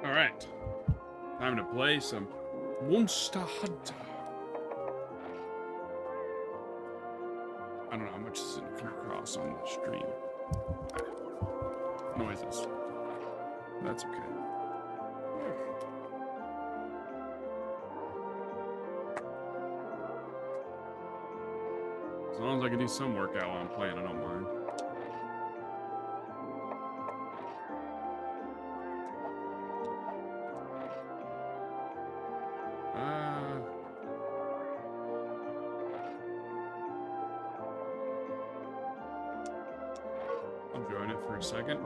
Alright. Time to play some Monster Hunter. I don't know how much this is going to come across on the stream. Noises. That's okay. As long as I can do some workout while I'm playing, I don't mind. I'll join it for a second.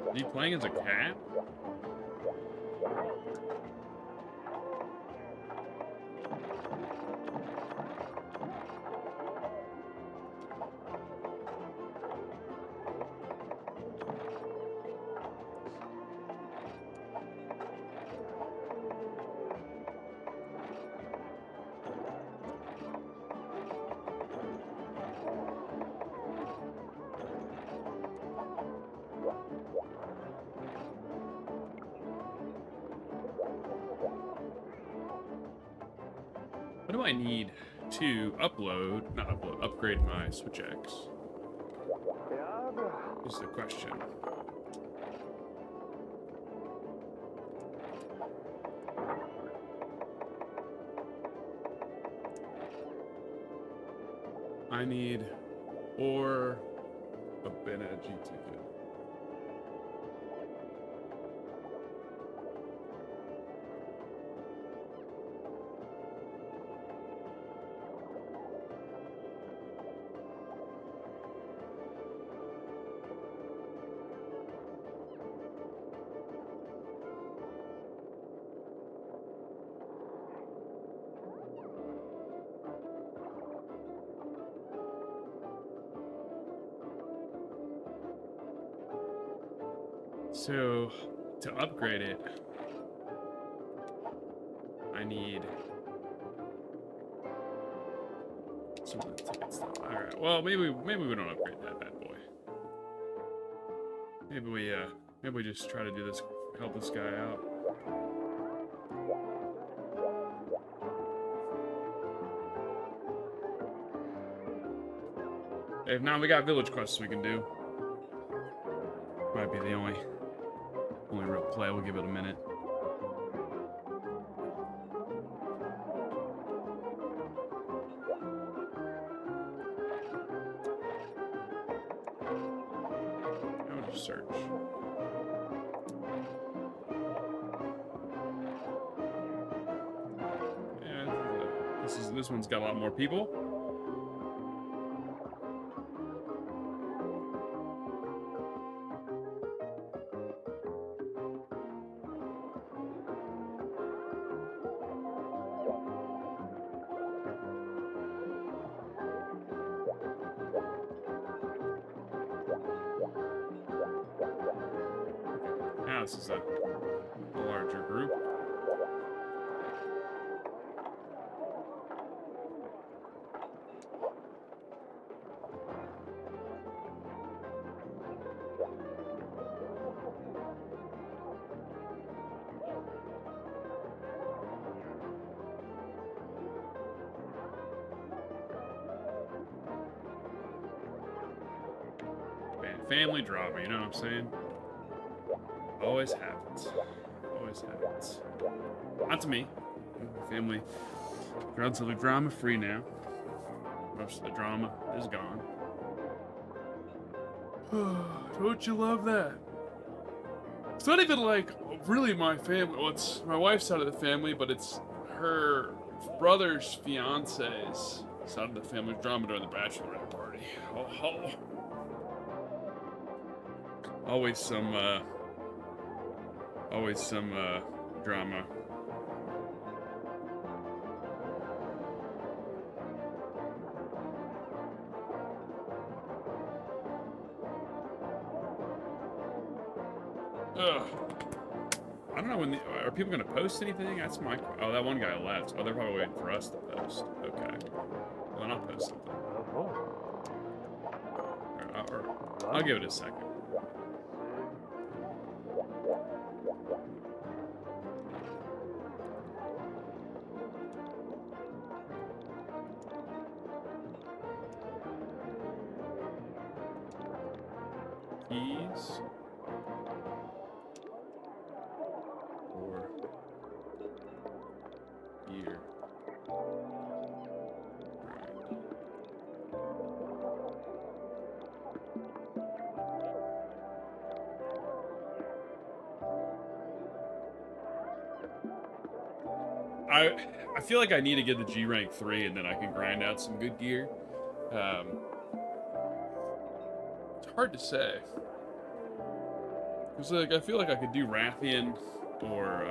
Are you playing as a cat? What do I need to upgrade my Switch X? Is the question. I need or a Benegy ticket. So, to upgrade it, I need some of the ticket stuff. All right. Well, maybe we don't upgrade that bad boy. Maybe we just try to do this, help this guy out. If not, we got village quests we can do. Might be the only real play. We'll give it a minute. I'll just search. Yeah, this one's got a lot more people. Now this is a larger group. Man, family drama, you know what I'm saying? Always happens. Always happens. Not to me. My family relatively drama free now. Most of the drama is gone. Don't you love that? It's not even like really my family. Well, it's my wife's side of the family, but it's her brother's fiance's Started the family drama during the bachelorette party. Oh, oh. Always some drama. Ugh. I don't know when are people gonna post anything? That's my. Oh, that one guy left. Oh, they're probably waiting for us to post. Okay. Well, then I'll post something. Or I'll give it a second. Keys. Or here. I feel like I need to get the G rank 3 and then I can grind out some good gear. It's hard to say. Cause like I feel like I could do Rathian or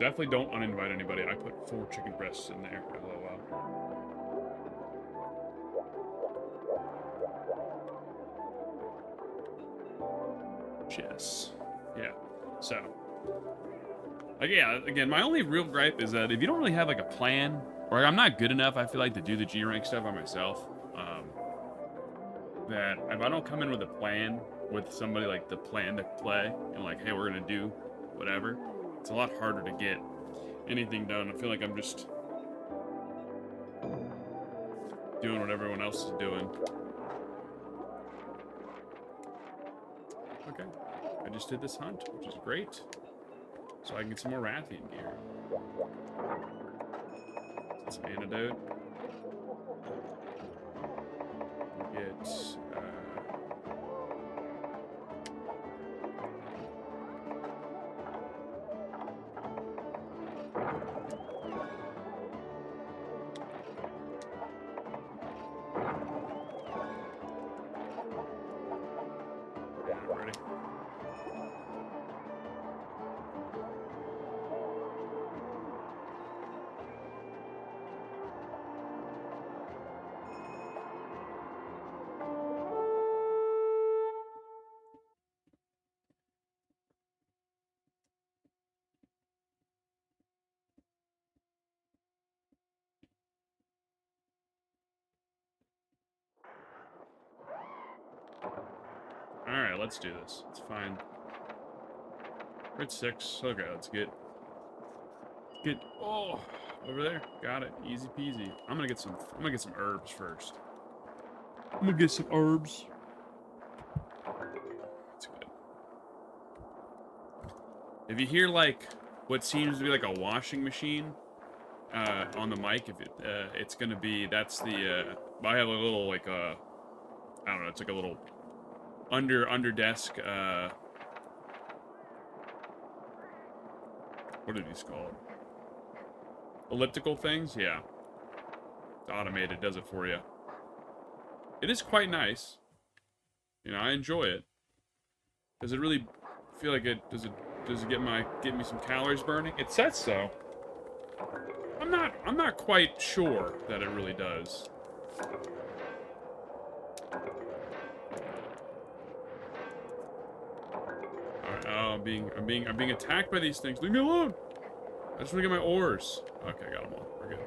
definitely don't uninvite anybody. I put 4 chicken breasts in there. LOL. Chess. Yeah. So. Like, yeah, again, my only real gripe is that if you don't really have, like, a plan, or I'm not good enough, I feel like, to do the G-rank stuff by myself, that if I don't come in with a plan, with somebody, like, the plan to play, and, like, hey, we're gonna do whatever, it's a lot harder to get anything done. I feel like I'm just doing what everyone else is doing. Okay. I just did this hunt, which is great. So I can get some more Rathian gear. Some antidote. Get, ready. Alright, let's do this. It's fine. We're at 6. Okay, let's get... Oh, over there. Got it. Easy peasy. I'm gonna get some herbs first. I'm gonna get some herbs. That's good. If you hear, like, what seems to be like a washing machine on the mic, if it's gonna be... That's the... I have a little, like, I don't know, it's like a little... Under desk, what are these called? Elliptical things? Yeah. It's automated, does it for you. It is quite nice. You know, I enjoy it. Does it really feel like it, does it get me some calories burning? It says so. I'm not quite sure that it really does. I'm being attacked by these things. Leave me alone. I just want to get my ores. Okay, got them all. We're good.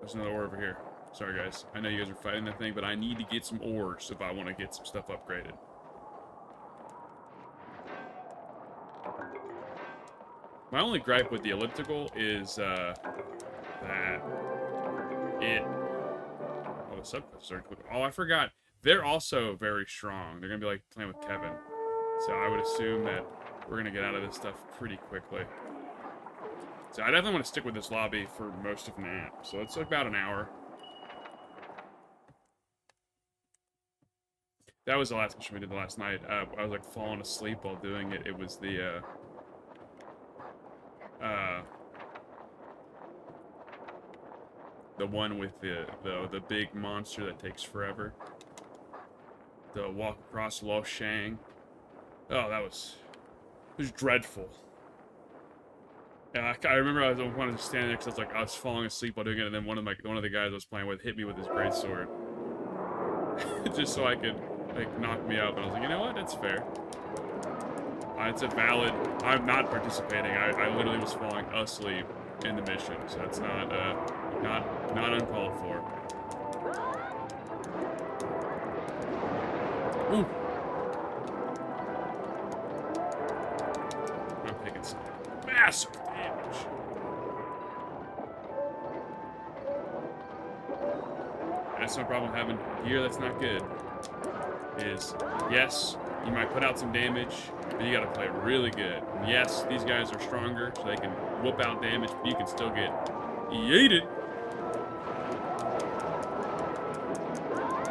There's another ore over here. Sorry, guys. I know you guys are fighting that thing, but I need to get some ores if I want to get some stuff upgraded. My only gripe with the elliptical is that it... Hold the subquests are quick. Oh, I forgot. They're also very strong. They're gonna be like playing with Kevin. So I would assume that we're gonna get out of this stuff pretty quickly. So I definitely want to stick with this lobby for most of nap. So it's about an hour. That was the last mission we did last night. I was like falling asleep while doing it. It was the one with the big monster that takes forever. The walk across Lo Shang. Oh, it was dreadful. And I remember I wanted to stand there because I was falling asleep while doing it, and then one of the guys I was playing with hit me with his greatsword, just so I could like knock me up. And I was like, you know what? That's fair. It's a valid. I'm not participating. I literally was falling asleep in the mission, so that's not uncalled for. Ooh. I'm taking some massive damage. That's no problem having gear that's not good. Is, yes, you might put out some damage, but you gotta play really good. And yes, these guys are stronger, so they can whoop out damage, but you can still get yeeted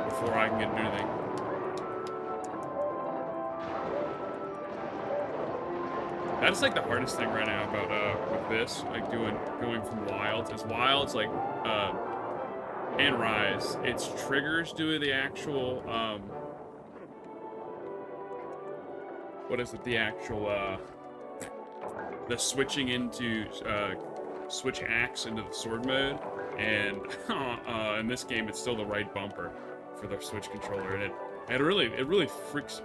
before I can get to do anything. That's like the hardest thing right now about with this, like going from wilds. It's wilds like and rise. It's triggers doing the actual what is it? The actual the switching into switch axe into the sword mode, and in this game it's still the right bumper for the Switch controller, and it really flips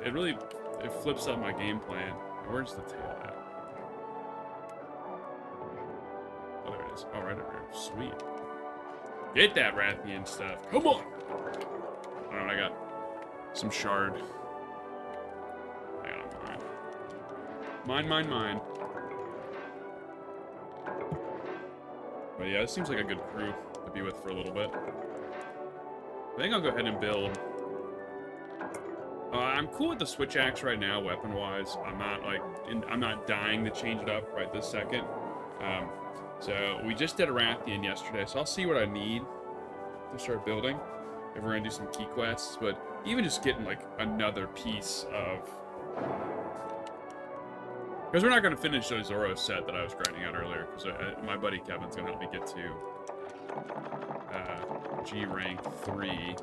up my game plan. Where's the tail at? Oh, there it is. Oh, right over here. Sweet. Get that Rathian stuff. Come on! Alright, I got some shard. I got mine. But yeah, this seems like a good crew to be with for a little bit. I think I'll go ahead and build. I'm cool with the switch axe right now, weapon-wise. I'm not dying to change it up right this second. So we just did a Rathian yesterday, so I'll see what I need to start building. If we're gonna do some key quests, but even just getting like another piece of, because we're not gonna finish the Zoro set that I was grinding out earlier. Because my buddy Kevin's gonna help me get to G rank 3,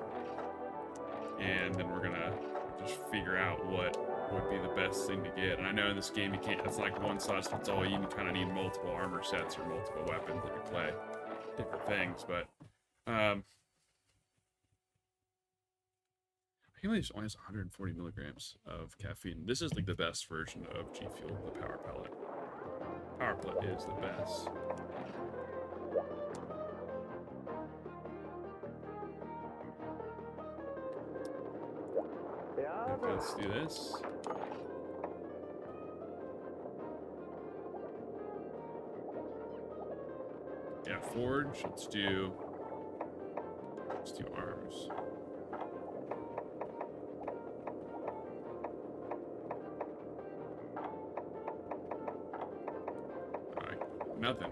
and then we're gonna just figure out what would be the best thing to get. And I know in this game you can't, it's like one size fits all. You kind of need multiple armor sets or multiple weapons if you play different things. But I can't believe this only has 140 milligrams of caffeine. This is like the best version of G Fuel, the Power Pellet. Power Pellet is the best. Okay, let's do this. Yeah, forge. Let's do arms. Alright, nothing.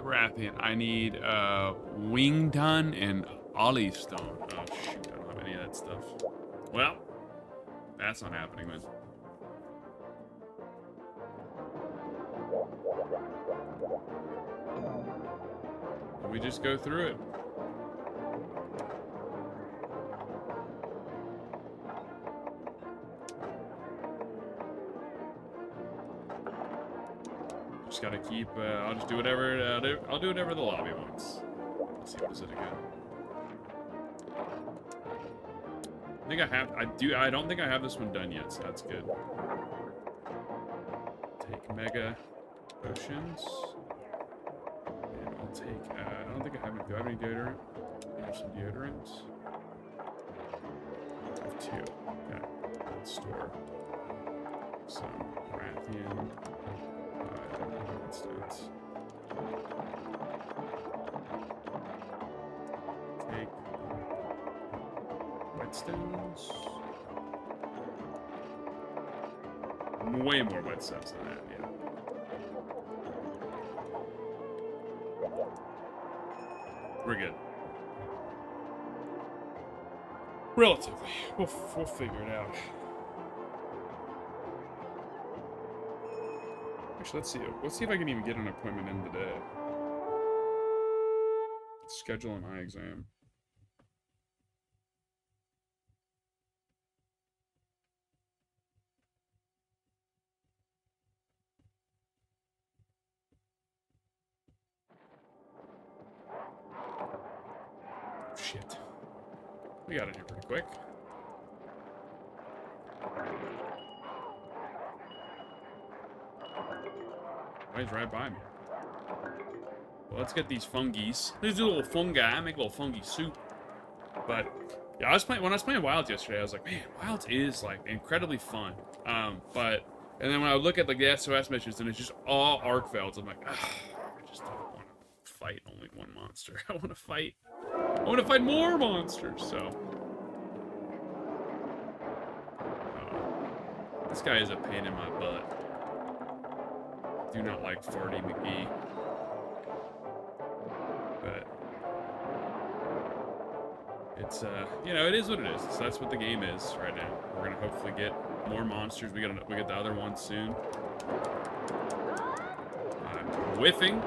Rathian. I need Wingdun and Ollie Stone. Oh shoot, I don't have any of that stuff. Well, that's not happening then. We just go through it. Just gotta keep, I'll just do whatever, I'll do whatever the lobby wants. Let's see, what is it again? I don't think I have this one done yet, so that's good. Take Mega. Potions. And I'll take, I don't think I have any, do I have any deodorant? I have some deodorant. I have 2. Okay, let's store some Rathian. I don't know what's that. Take whetstones. Way more whetstones than that, yeah. We're good. Relatively. We'll figure it out. Actually, let's see if I can even get an appointment in today. Schedule an eye exam. Shit. We got it here pretty quick. He's right by me. Well, let's get these fungies. There's a little fungi. Make a little fungi soup. But yeah, when I was playing Wilds yesterday, I was like, man, Wilds is like incredibly fun. And then when I look at like the SOS missions and it's just all Arkvelds, I'm like, I just don't want to fight only one monster. I want to fight more monsters. So this guy is a pain in my butt. Do not like Farty McGee. But it's you know, it is what it is. So that's what the game is right now. We're gonna hopefully get more monsters. We get the other one soon. I'm whiffing.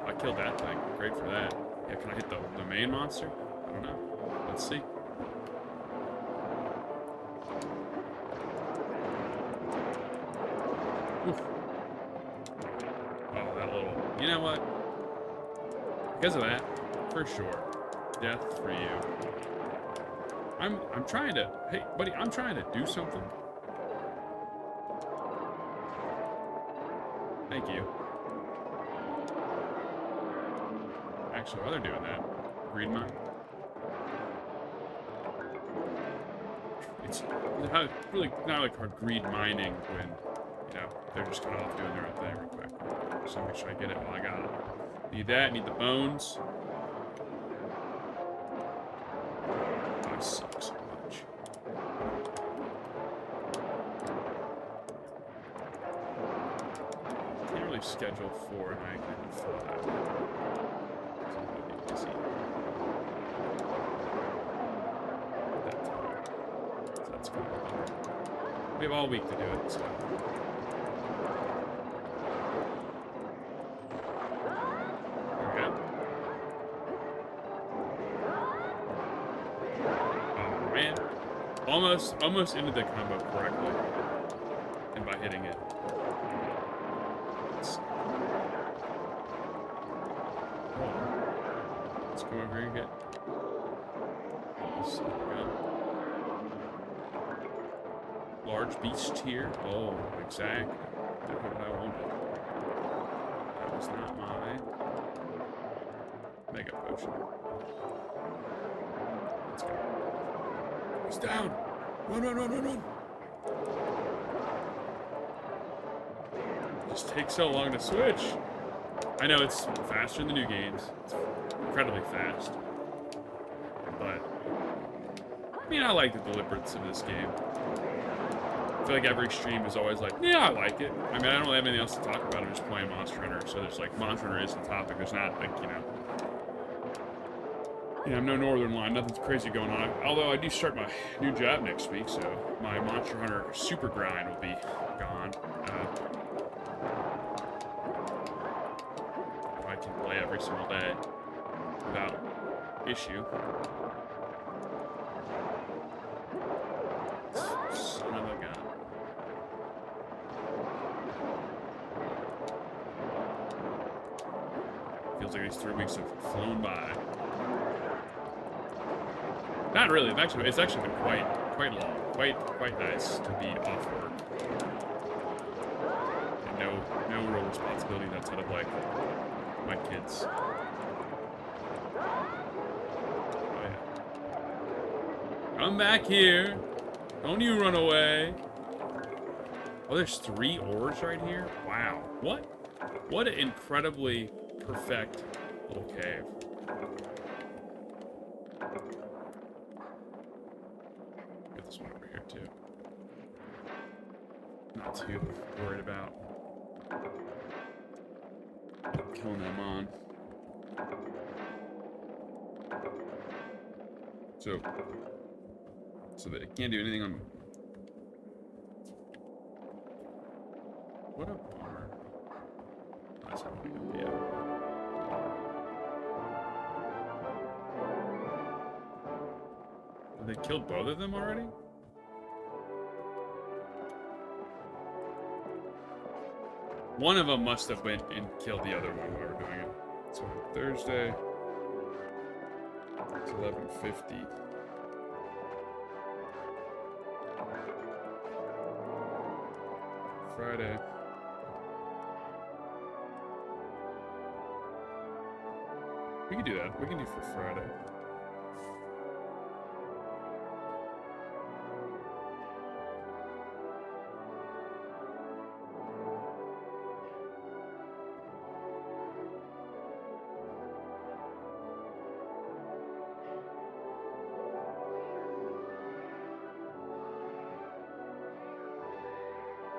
I killed that thing. Great for that. Yeah, can I hit the main monster? I don't know. Let's see. Oof. Oh, that little... You know what? Because of that, for sure. Death for you. I'm trying to... Hey, buddy, I'm trying to do something. Thank you. Actually, while they're doing that, greed mine. It's really not like hard greed mining when, you know, they're just kind of off doing their own thing real quick. So make sure I get it while I got it. Need that, need the bones. I suck so much. Can't really schedule 4 and I can do 5. That's good. We have all week to do it, so. There we go. Oh man. Almost into the combo correctly. And by hitting it. Let's go over here and get this gun. Large beast here. Oh, exactly. Definitely what I wanted. That was not my mega potion. Let's go. He's down. Run. It just takes so long to switch. I know it's faster in the new games. It's incredibly fast. But I mean, I like the deliberateness of this game. I feel like every stream is always like, yeah, I like it. I mean, I don't really have anything else to talk about. I'm just playing Monster Hunter. So there's like, Monster Hunter is the topic. There's not like, you know, I'm no Northern Line. Nothing's crazy going on. Although I do start my new job next week. So my Monster Hunter super grind will be gone. I can play every single day without issue. Son of a gun. Feels like these 3 weeks have flown by. Not really. It's actually been quite long. Quite nice to be off work and no real responsibilities outside of like my kids. Oh yeah. Come back here. Don't you run away. Oh, there's 3 ores right here? Wow. What an incredibly perfect little cave. Get this one over here too. Not too worried about killing them on. So that it can't do anything on. What a bummer. That's how we go. Yeah. They killed both of them already? One of them must have went and killed the other one while we were doing it. So Thursday, it's 11:50. Friday. We can do that. We can do for Friday.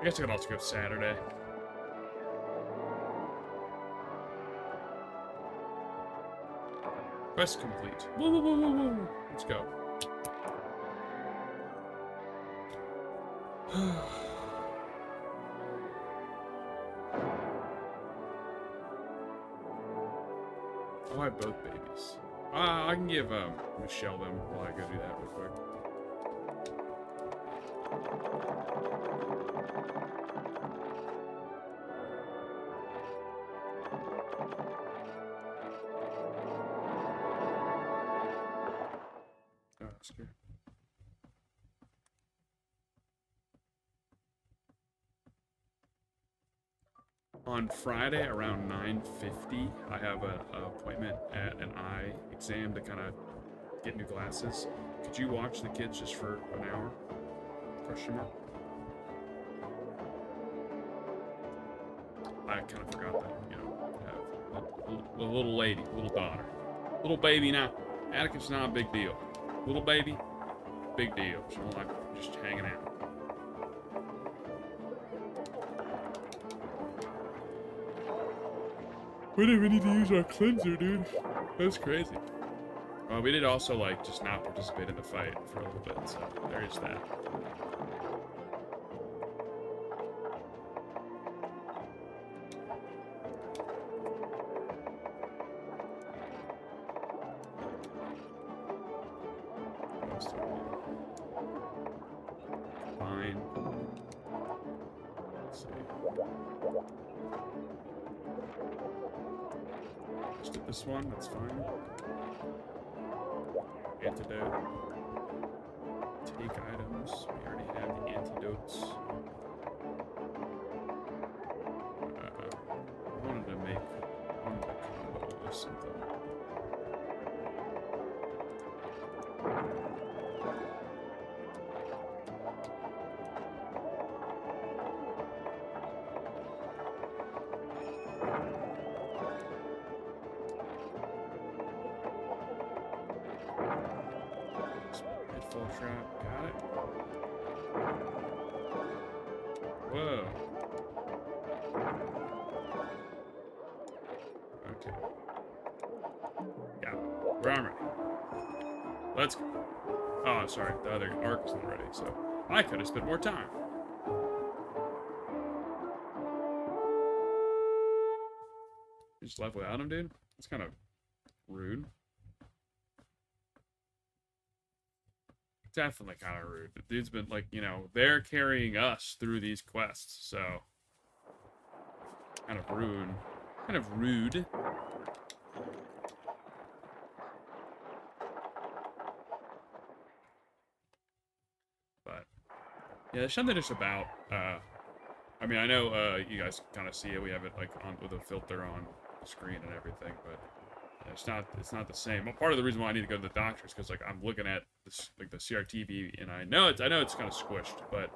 I guess I could also go Saturday. Quest complete. Woo, woo, woo, woo, woo. Let's go. Oh, I have both babies. I can give Michelle them while I go do that real quick. Oh, that's good. On Friday around 9:50, I have an appointment at an eye exam to kind of get new glasses. Could you watch the kids just for an hour? Question mark. I kind of forgot that, you know, have a little lady, little daughter. Little baby now. Atticus not a big deal. Little baby, big deal. She don't like just hanging out. We didn't even need to use our cleanser, dude. That's crazy. Well, we did also, like, just not participate in the fight for a little bit, so there is that. Fine. Let's see. Just did this one, that's fine. Antidote. Take items. We already have the antidotes. I wanted to combo with something. Full trap, got it. Whoa. Okay. Yeah, we're on ready. Let's go. Oh, sorry, the other arc wasn't ready, so I could have spent more time. You just left without him, dude? That's kind of rude. Definitely kind of rude. The dude's been like, you know, they're carrying us through these quests, so kind of rude. Kind of rude. But yeah, there's something just about I mean, I know you guys kind of see it. We have it like on with a filter on the screen and everything, but it's not the same. Well, part of the reason why I need to go to the doctor is because like I'm looking at this like the CRTV and I know it's kind of squished, but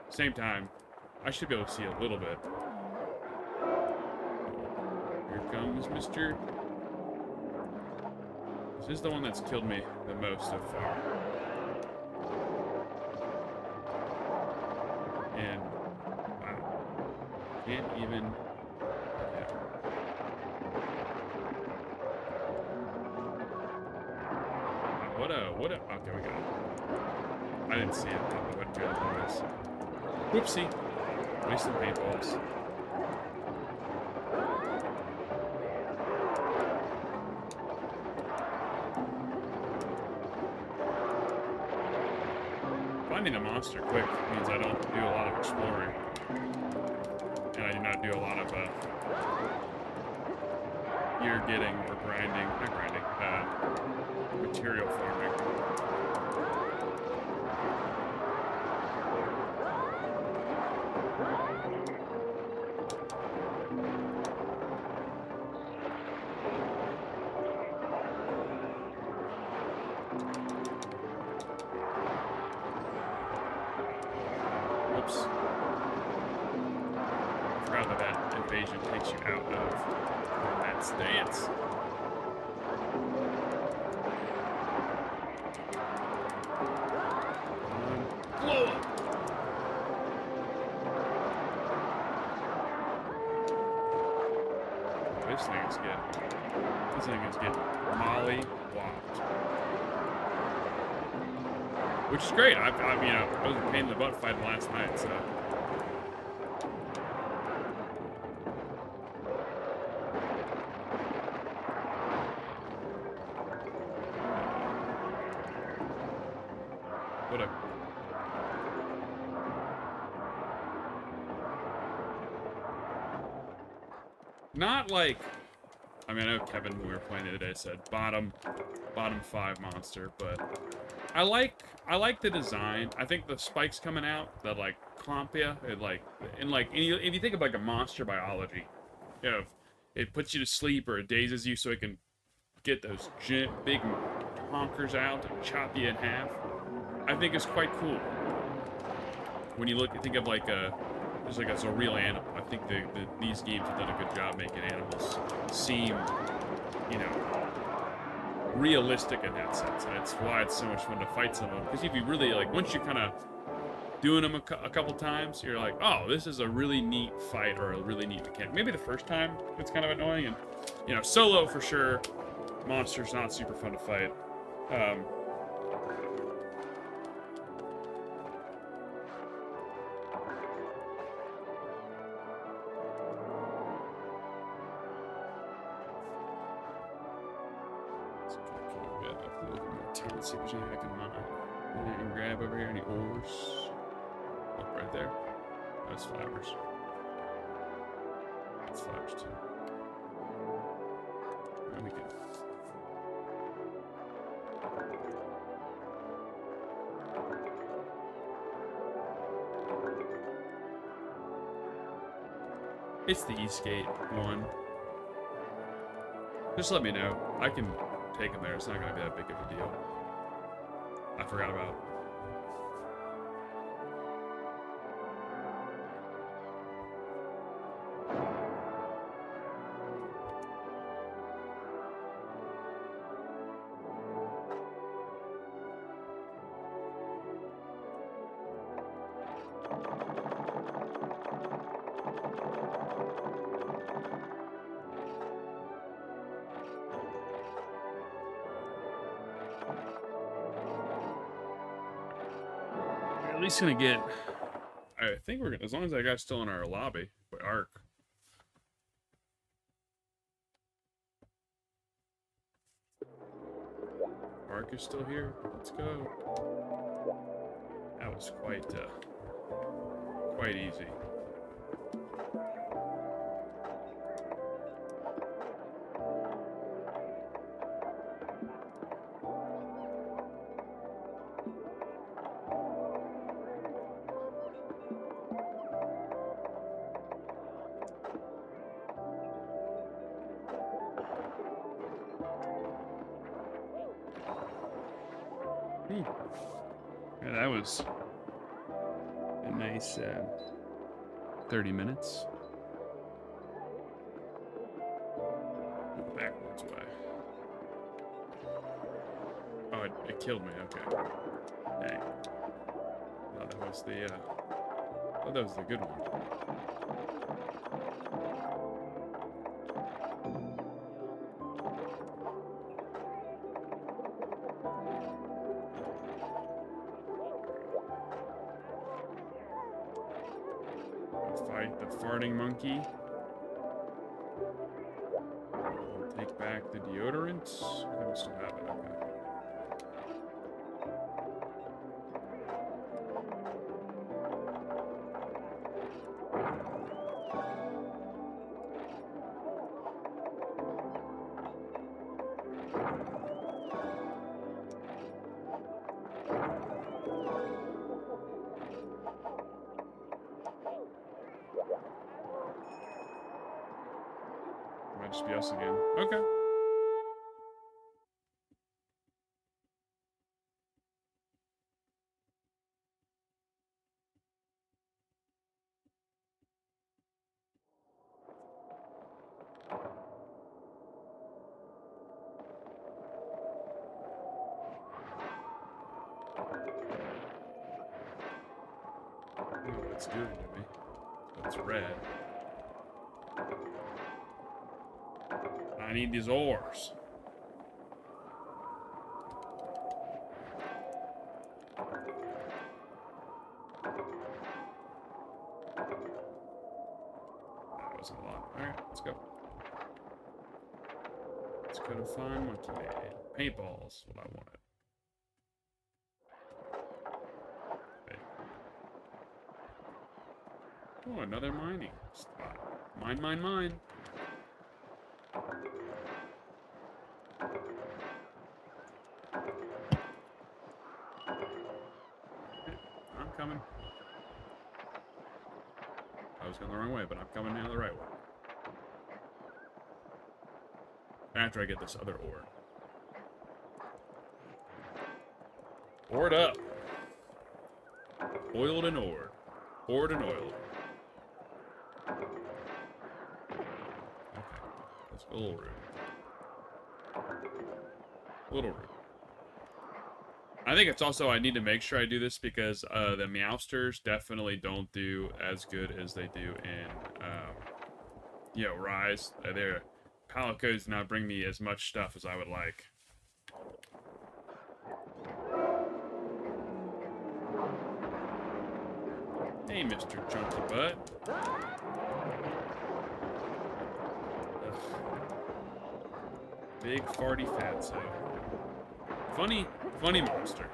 same time I should be able to see a little bit. Here comes Mr. This is the one that's killed me the most so far. And wow, can't even. Yeah. What a. Okay, we got it. I didn't see it. I wouldn't do that noise. Whoopsie. Wasting paintballs. Finding a monster quick means I don't do a lot of exploring. And I do not do a lot of gear getting or grinding, not grinding, material farming. Whoops. I forgot that invasion takes you out of that stance. Blow up! This thing is good. This thing is getting molly whopped. Which is great. I was a pain in the butt fighting last night, so. What a. Not like. I mean, I know Kevin, when we were playing the other day, said bottom 5 monster, but I like the design. I think the spikes coming out that like clomp you, if you think of like a monster biology, you know, it puts you to sleep or it dazes you so it can get those big honkers out and chop you in half. I think it's quite cool. When you think of like just like as a real animal. I think these games have done a good job making animals seem, realistic in that sense, and it's why it's so much fun to fight someone. Because if you really once you kind of doing them a couple times, you're like, oh, this is a really neat fight or a really neat mechanic. Maybe the first time it's kind of annoying, and solo for sure. Monster's not super fun to fight. Let's see if there's anything I can mine. Anything I can grab over here? Any ores? Oh, right there. That's flowers. That's flowers too. There we go. It's the Eastgate one. Just let me know. I can take them there. It's not going to be that big of a deal. I forgot about. At least gonna get. I think we're gonna, as long as that guy's still in our lobby, Ark. Ark is still here. Let's go. That was quite easy. Yeah, that was a nice 30 minutes. Backwards way. Oh, it killed me. Okay. Dang. Oh, that was the oh, that was the good one. Fight the farting monkey. We'll take back the deodorant. I think we still have it. Okay. Might just be us again. Okay. Ooh, it's doing to me. It's red. I need these ores. That wasn't a lot. Alright, let's go. Let's go to find monkey man. Paintballs, what I wanted. Oh, another mining spot. Mine, mine, mine. I'm coming. I was going the wrong way, but I'm coming now the right way. After I get this other ore. Ored up. Oiled and ored. Ored and oiled. That's a little rude. A little rude. I think it's also, I need to make sure I do this because the Meowsters definitely don't do as good as they do in, you know, Rise. Their pallet codes do not bring me as much stuff as I would like. Hey, Mr. Chunky Butt. Ugh. Big farty fatso. Funny monster.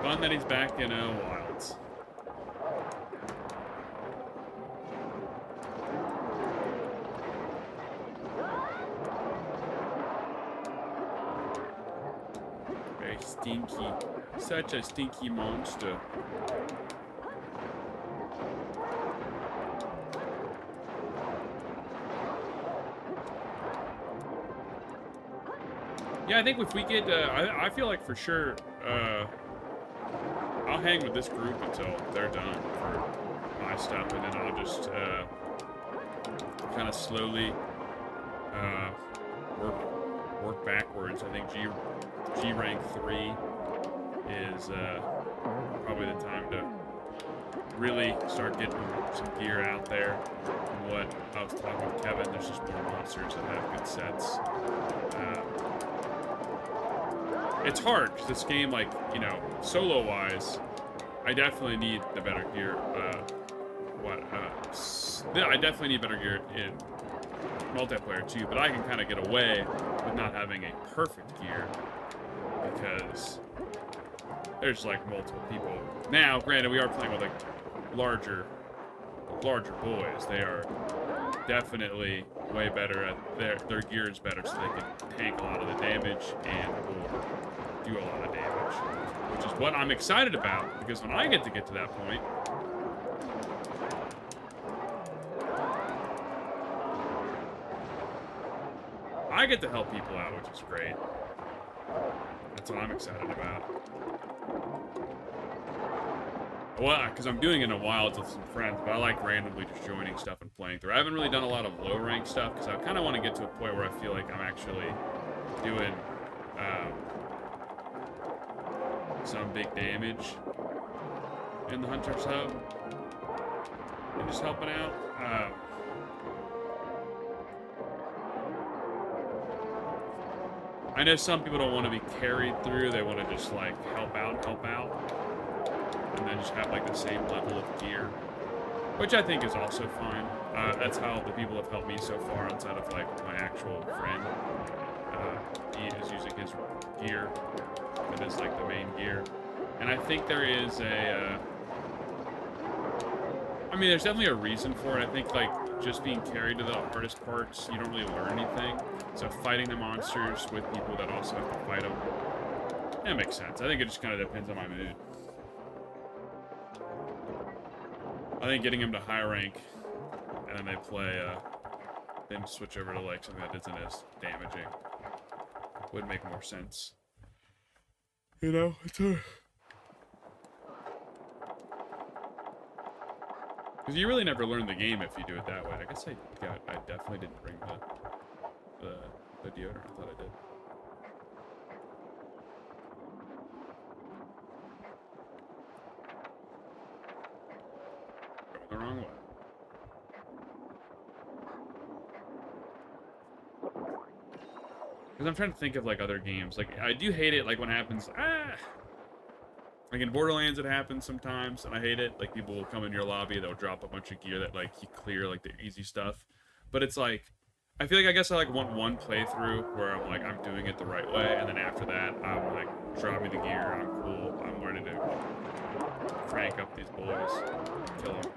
Fun that he's back in Wilds. Very stinky. Such a stinky monster. Yeah, I think if we get, I feel like for sure, I'll hang with this group until they're done for my stuff, and then I'll just, kind of slowly, work backwards. I think G rank 3 is, probably the time to really start getting some gear out there. From what I was talking with Kevin, there's just more monsters that have good sets. It's hard, because this game, like, you know, solo-wise, I definitely need the better gear. I definitely need better gear in multiplayer, too, but I can kind of get away with not having a perfect gear, because there's, like, multiple people. Now, granted, we are playing with, like, larger boys. They are definitely way better at their gear is better, so they can tank a lot of the damage and or do a lot of damage, which is what I'm excited about, because when I get to that point, I get to help people out, which is great. That's what I'm excited about. Well, because I'm doing it in Wilds with some friends, but I like randomly just joining stuff and playing through. I haven't really done a lot of low rank stuff because I kind of want to get to a point where I feel like I'm actually doing some big damage in the Hunter's Hub and just helping out. I know some people don't want to be carried through. They want to just like help out. And then just have like the same level of gear, which I think is also fine. That's how the people have helped me so far outside of like my actual friend. He is using his gear that is like the main gear. And I think there is I mean, there's definitely a reason for it. I think like just being carried to the hardest parts, you don't really learn anything. So fighting the monsters with people that also have to fight them, that makes sense. I think it just kind of depends on my mood. I think getting him to high rank, and then they play, then switch over to like something that isn't as damaging, would make more sense. You know, it's a... Because you really never learn the game if you do it that way. I guess I definitely didn't bring the deodorant. I thought I did. Going the wrong way. Because I'm trying to think of like other games. Like I do hate it like when it happens. Like in Borderlands, it happens sometimes, and I hate it. Like, people will come in your lobby, they'll drop a bunch of gear that, like, you clear, like, the easy stuff. But it's like, I feel like I guess I, like, want one playthrough where I'm like, I'm doing it the right way, and then after that, I'm like, drop me the gear, I'm cool, I'm ready to crank up these boys, kill them.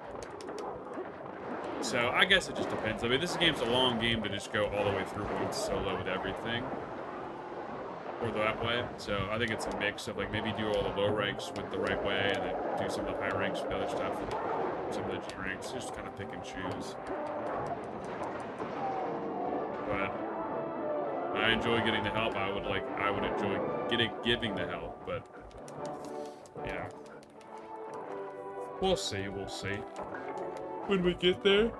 So, I guess it just depends. I mean, this game's a long game to just go all the way through once solo with everything. Or that way, so I think it's a mix of like maybe do all the low ranks with the right way, and then do some of the high ranks with the other stuff, and some of the G ranks, just kind of pick and choose. But I enjoy getting the help. I would enjoy giving the help, but yeah, we'll see when we get there.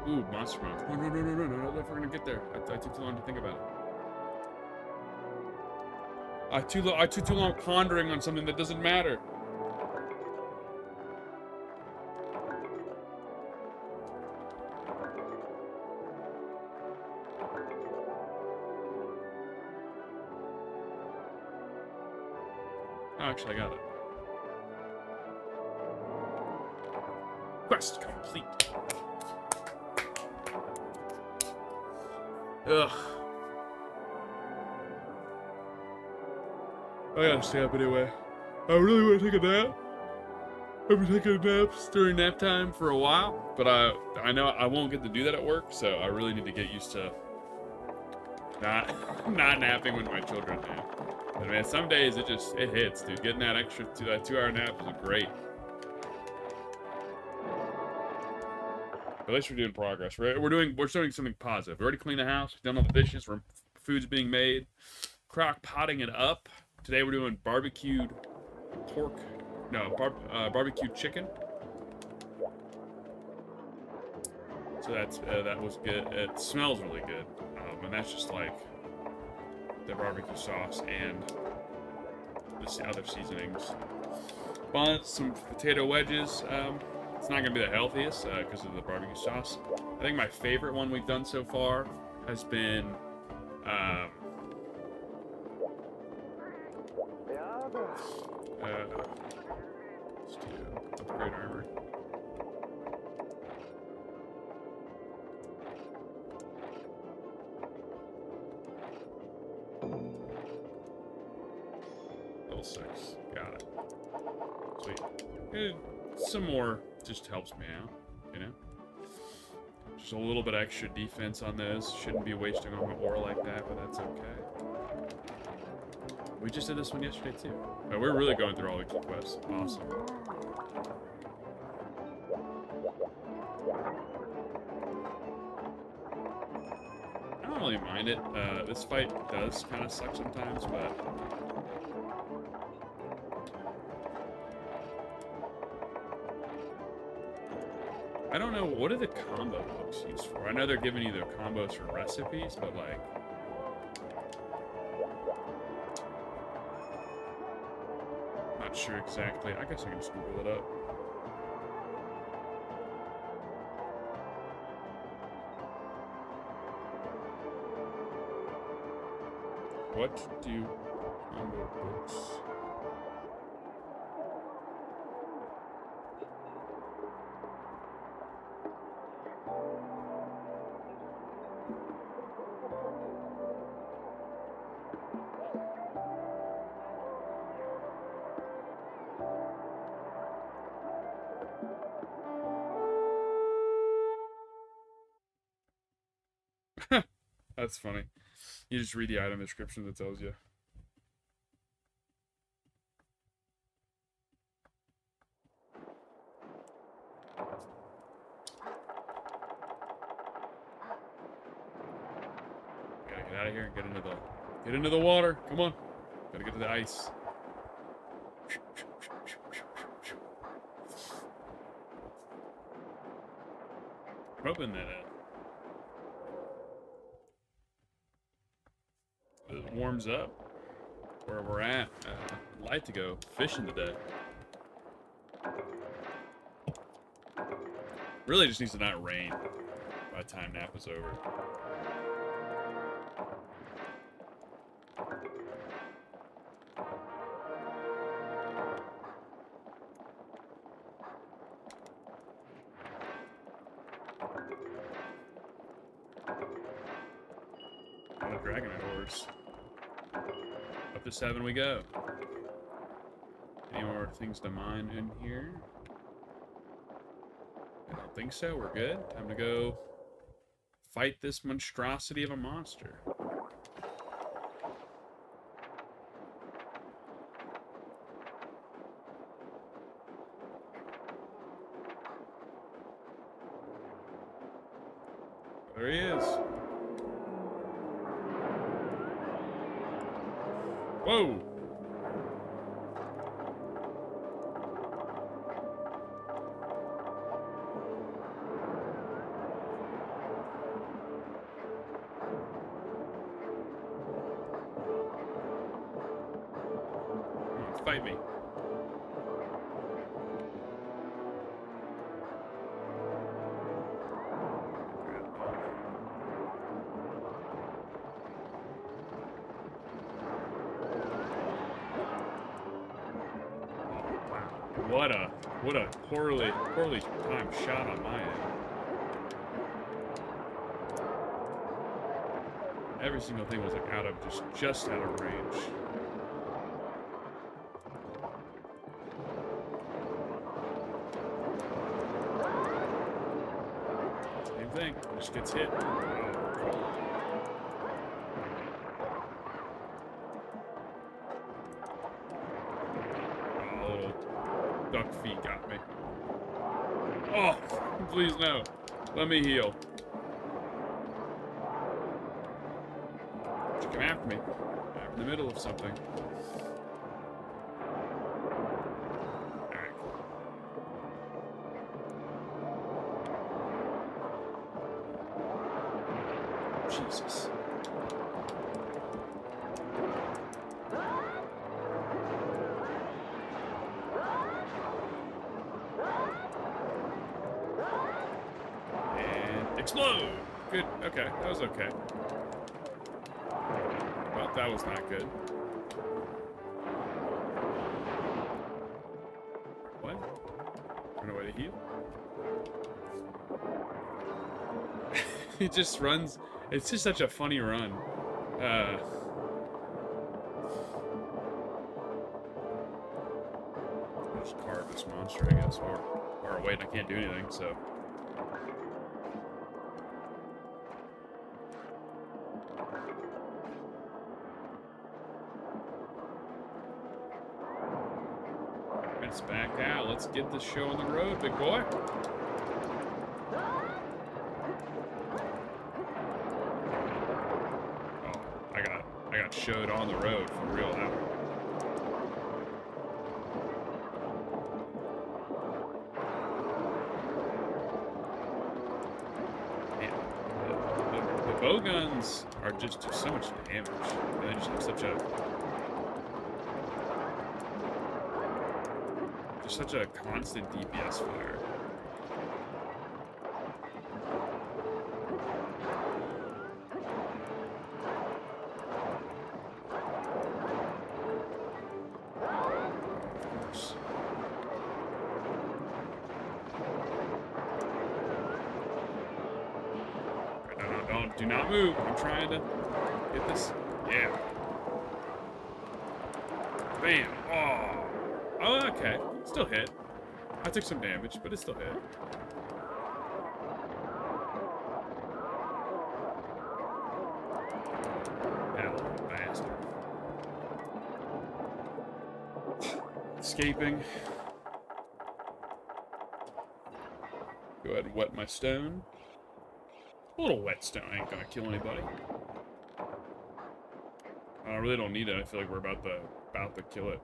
Ooh, monster mouth. No, I don't know if we're gonna get there. I took too long to think about it. I took too long pondering on something that doesn't matter. Oh, actually, I got it. Quest complete. Ugh. I gotta stay up anyway. I really want to take a nap. I've been taking naps during nap time for a while, but I know I won't get to do that at work, so I really need to get used to not napping when my children do. But man, some days it hits, dude. Getting that extra 2-hour nap is great. At least we're doing progress. We're doing something positive. We already cleaned the house. We've done all the dishes. Food's being made. Crock potting it up. Today we're doing barbecued pork. No, barbecued chicken. So that was good. It smells really good, and that's just like the barbecue sauce and the other seasonings. Buns, some potato wedges. It's not going to be the healthiest because of the barbecue sauce. I think my favorite one we've done so far has been let's do upgrade armor. Level 6. Got it. Sweet. Some more just helps me out, you know? Just a little bit extra defense on those. Shouldn't be wasting on an ore like that, but that's okay. We just did this one yesterday too. But we're really going through all the key quests. Awesome. I don't really mind it. This fight does kind of suck sometimes, but I don't know, what are the combo books used for? I know they're giving you the combos for recipes, but like, not sure exactly. I guess I can just Google it up. What do combo books? That's funny. You just read the item description that tells you. Gotta get out of here and get into the water. Come on. Gotta get to the ice. I'm hoping that it warms up where we're at. I'd like to go fishing today. Really just needs to not rain by the time Napa's over. Dragonite ores. Up to 7 we go. Any more things to mine in here? I don't think so. We're good. Time to go fight this monstrosity of a monster. There he is. Whoa! Fight me. What a poorly timed shot on my end. Every single thing was like just out of range. Same thing, just gets hit. Duck feet got me. Oh, please no. Let me heal. You come after me. I'm in the middle of something. Alright. Jesus. Explode! Good. Okay, that was okay. Well, that was not good. What? Run away to heal? He just runs. It's just such a funny run. I'll just carve this monster, I guess. Or wait, I can't do anything, so. back out. Let's get this show on the road, big boy. Oh, I got showed on the road for real now. The bow guns are just do so much damage. They just have such a constant DPS fire. Of course. No, do not move. I'm trying to get this. Yeah. Bam. Oh, okay. Still hit. I took some damage, but it still hit. Hell, bastard. Escaping. Go ahead and wet my stone. A little whetstone ain't gonna kill anybody. I really don't need it. I feel like we're about to kill it.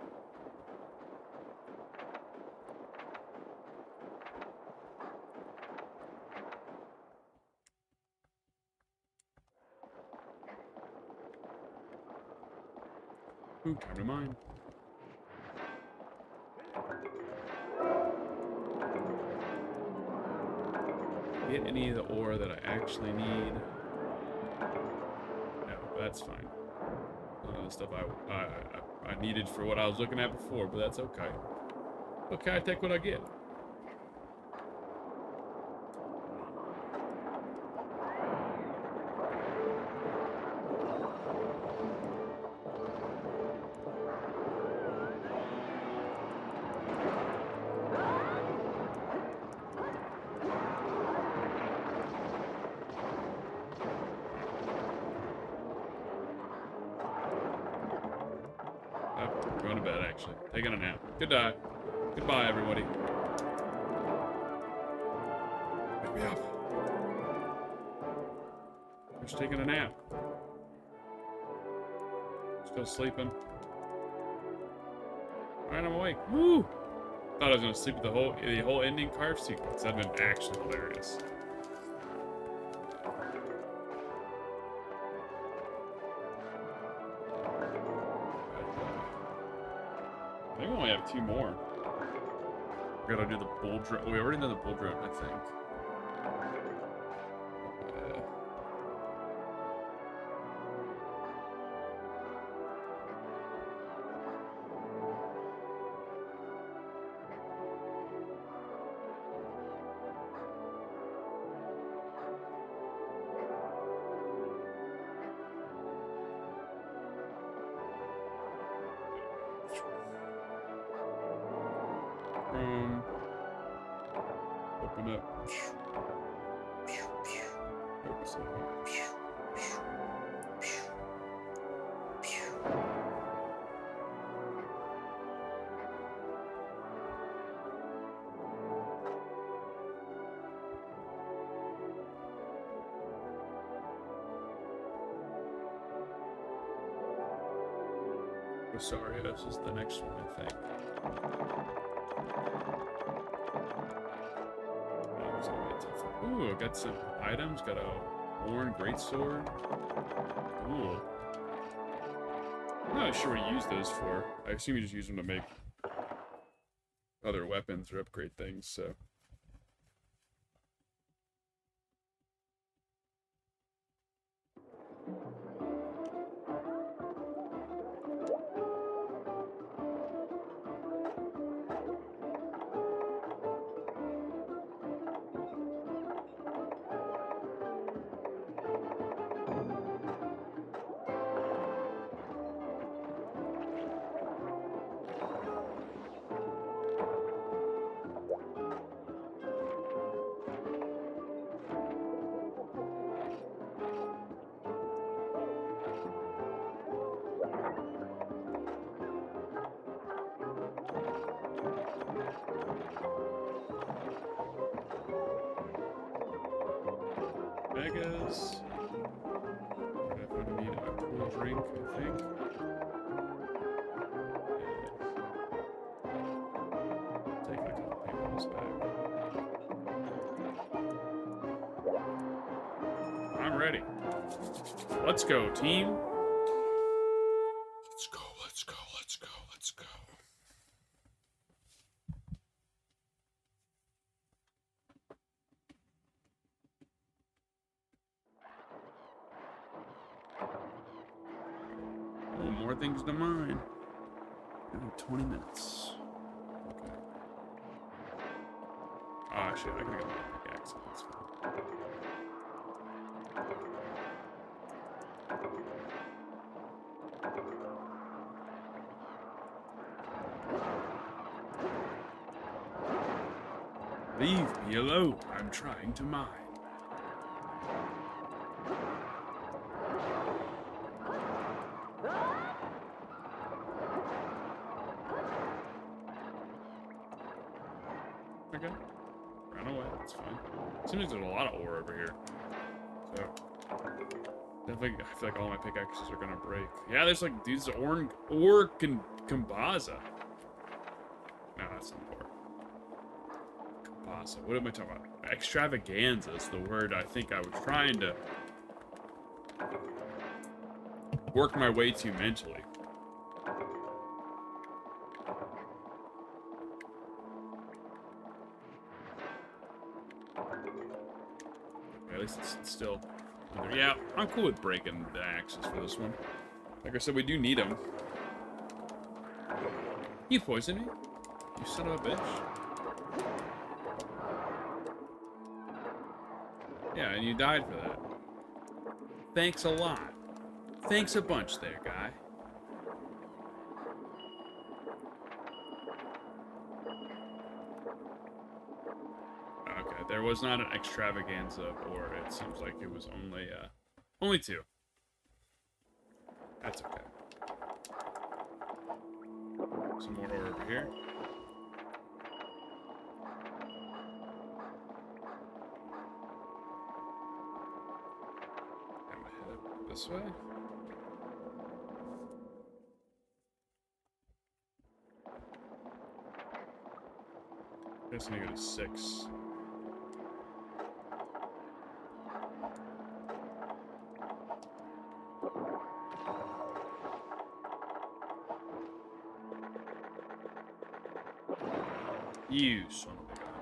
Ooh, time to mine. Get any of the ore that I actually need. No, that's fine. None of the stuff I needed for what I was looking at before, but that's okay. Okay, I take what I get. Going to bed, actually. Taking a nap. Good night. Goodbye, everybody. Wake me up. I'm just taking a nap. Still sleeping. Alright, I'm awake. Woo! Thought I was gonna sleep with the whole ending carve sequence. That'd been actually hilarious. I think we only have 2 more. We gotta do the bull drone. We already did the bull drone, I think. Open up. Focus on here. Rosarios is the next one, I think. Ooh, I got some items. Got a worn greatsword. Cool. I'm not sure what you use those for. I assume you just use them to make other weapons or upgrade things, so. megas. Definitely need a cool drink, I think. Taking a couple people's back. I'm ready. Let's go, team. Let's go, let's go, let's go, let's go. Oh, more things to mine. 20 minutes. Okay. Ah, shit, I gotta get my pickaxe. That's fine. Leave me alone. I'm trying to mine. Okay. Run away. That's fine. Seems like there's a lot of ore over here. So, definitely, I feel like all my pickaxes are gonna break. Yeah, there's like these ore Kambaza. No, that's not ore. Kambaza. What am I talking about? Extravaganza is the word I think I was trying to work my way to mentally. At least it's still there. Yeah, I'm cool with breaking the axes for this one. Like I said, we do need them. You poisoned me? You son of a bitch. Yeah, and you died for that. Thanks a lot. Thanks a bunch there, guy. Okay, there was not an extravaganza of ore. It seems like it was only two. That's okay. Some more ore over here. I'm gonna head up this way. I guess I need to go to 6. You son of a gun.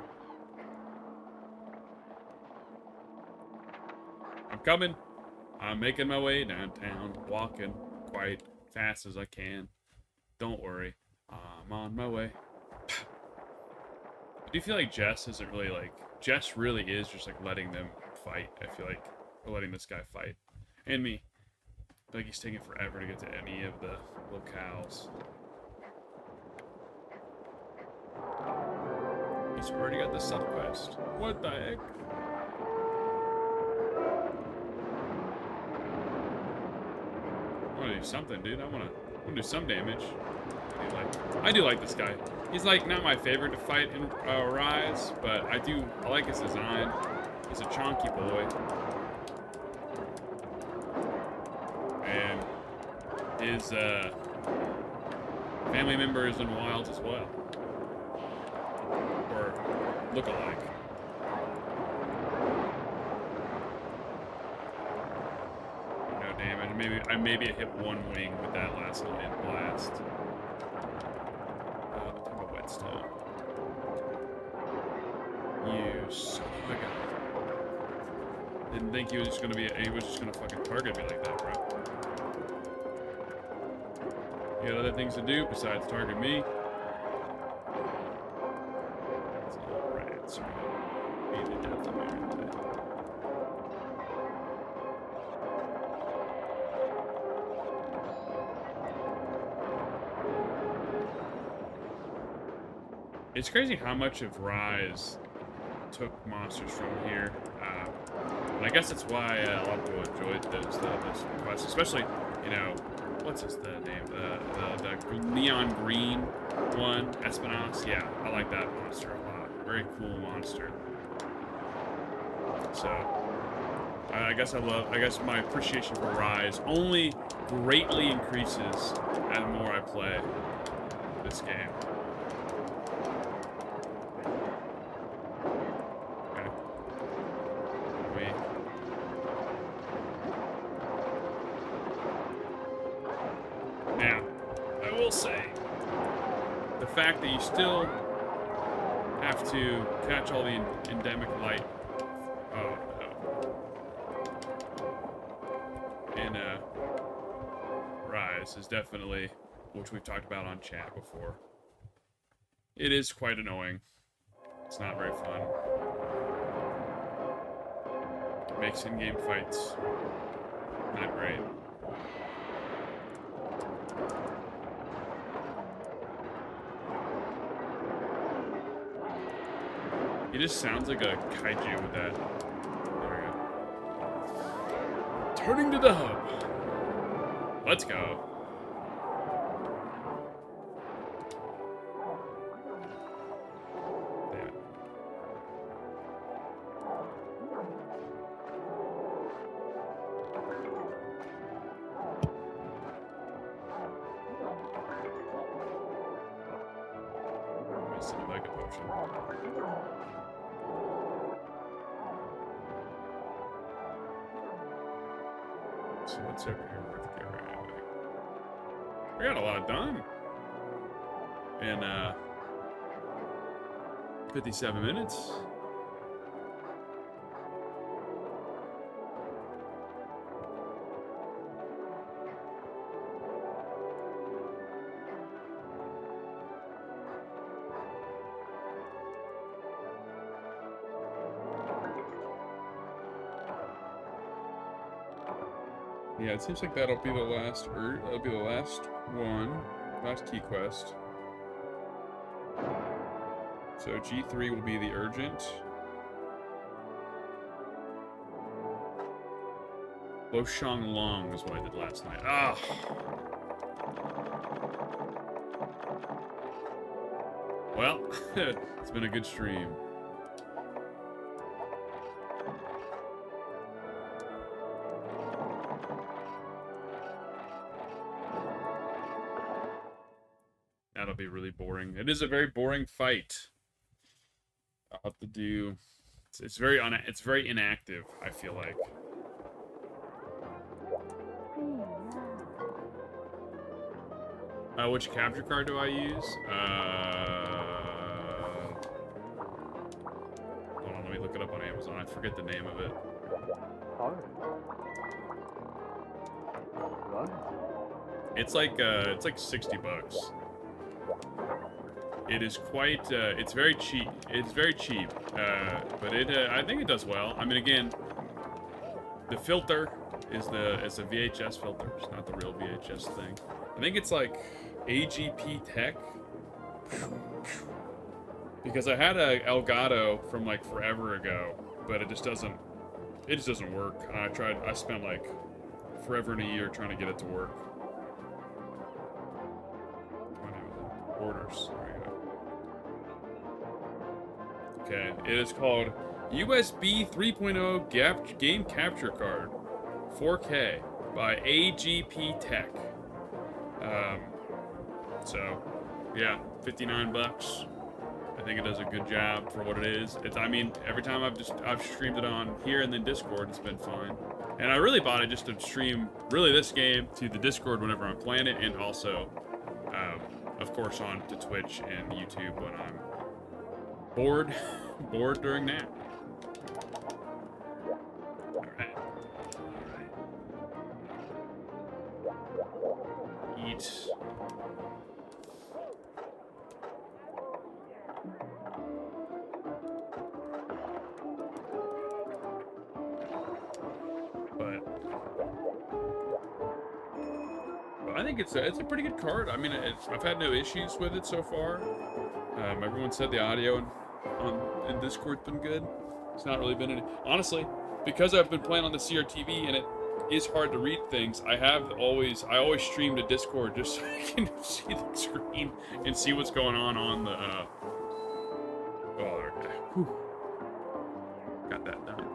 I'm coming. I'm making my way downtown, walking quite fast as I can. Don't worry. I'm on my way. I do feel like Jess isn't really like... Jess really is just like letting them fight, I feel like. Or letting this guy fight. And me. I feel like he's taking forever to get to any of the locales. He's already got the sub quest. What the heck? I wanna do something, dude. I wanna do some damage. I do like this guy. He's like not my favorite to fight in Rise, but I like his design. He's a chonky boy. And his family member is in Wilds as well. Or look-alike. No damage. Maybe I hit one wing with that last land blast. Type of whetstone. You son of a gun. Didn't think he was just gonna fucking target me like that, bro. You got other things to do besides target me. It's crazy how much of Rise took monsters from here. And I guess that's why a lot of people enjoyed those quests, especially, you know, what's the name? The neon green one, Espinas. Yeah, I like that monster a lot. Very cool monster. So, I guess my appreciation for Rise only greatly increases the more I play this game. Okay. Now, I will say, the fact that you still have to catch all the endemic light in Rise is definitely, which we've talked about on chat before. It is quite annoying. It's not very fun. It makes in-game fights not great. He just sounds like a kaiju with that. There we go. Turning to the hub. Let's go. Damn it. Wasted a mega potion. So what's over here worth carrying? We got a lot done in 57 minutes. Yeah, it seems like that'll be the last one, last key quest. So G3 will be the urgent. Lo Shang Long is what I did last night. Ah. Well, it's been a good stream. That'll be really boring. It is a very boring fight. I'll have to do. It's very inactive, I feel like. Which capture card do I use? Hold on, let me look it up on Amazon. I forget the name of it. It's like $60. It is quite. It's very cheap. It's very cheap, but I think it does well. I mean, again, the filter is it's a VHS filter. It's not the real VHS thing. I think it's like AGP Tech, because I had a Elgato from like forever ago, but it just doesn't work. And I spent like forever and a year trying to get it to work. Orders. There we go. Okay, it is called USB 3.0 Game Capture Card, 4K by AGP Tech. So, yeah, $59. I think it does a good job for what it is. I mean, every time I've streamed it on here and then Discord, it's been fine. And I really bought it just to stream really this game to the Discord whenever I'm playing it, and also, of course, on to Twitch and YouTube when I'm bored during nap. All right. Eat. But I think it's a pretty good card. I mean, I've had no issues with it so far. Everyone said the audio in Discord's been good. It's not really been any. Honestly, because I've been playing on the CRTV and it is hard to read things, I always stream to Discord just so I can see the screen and see what's going on the. Oh, okay. Whew. Got that done.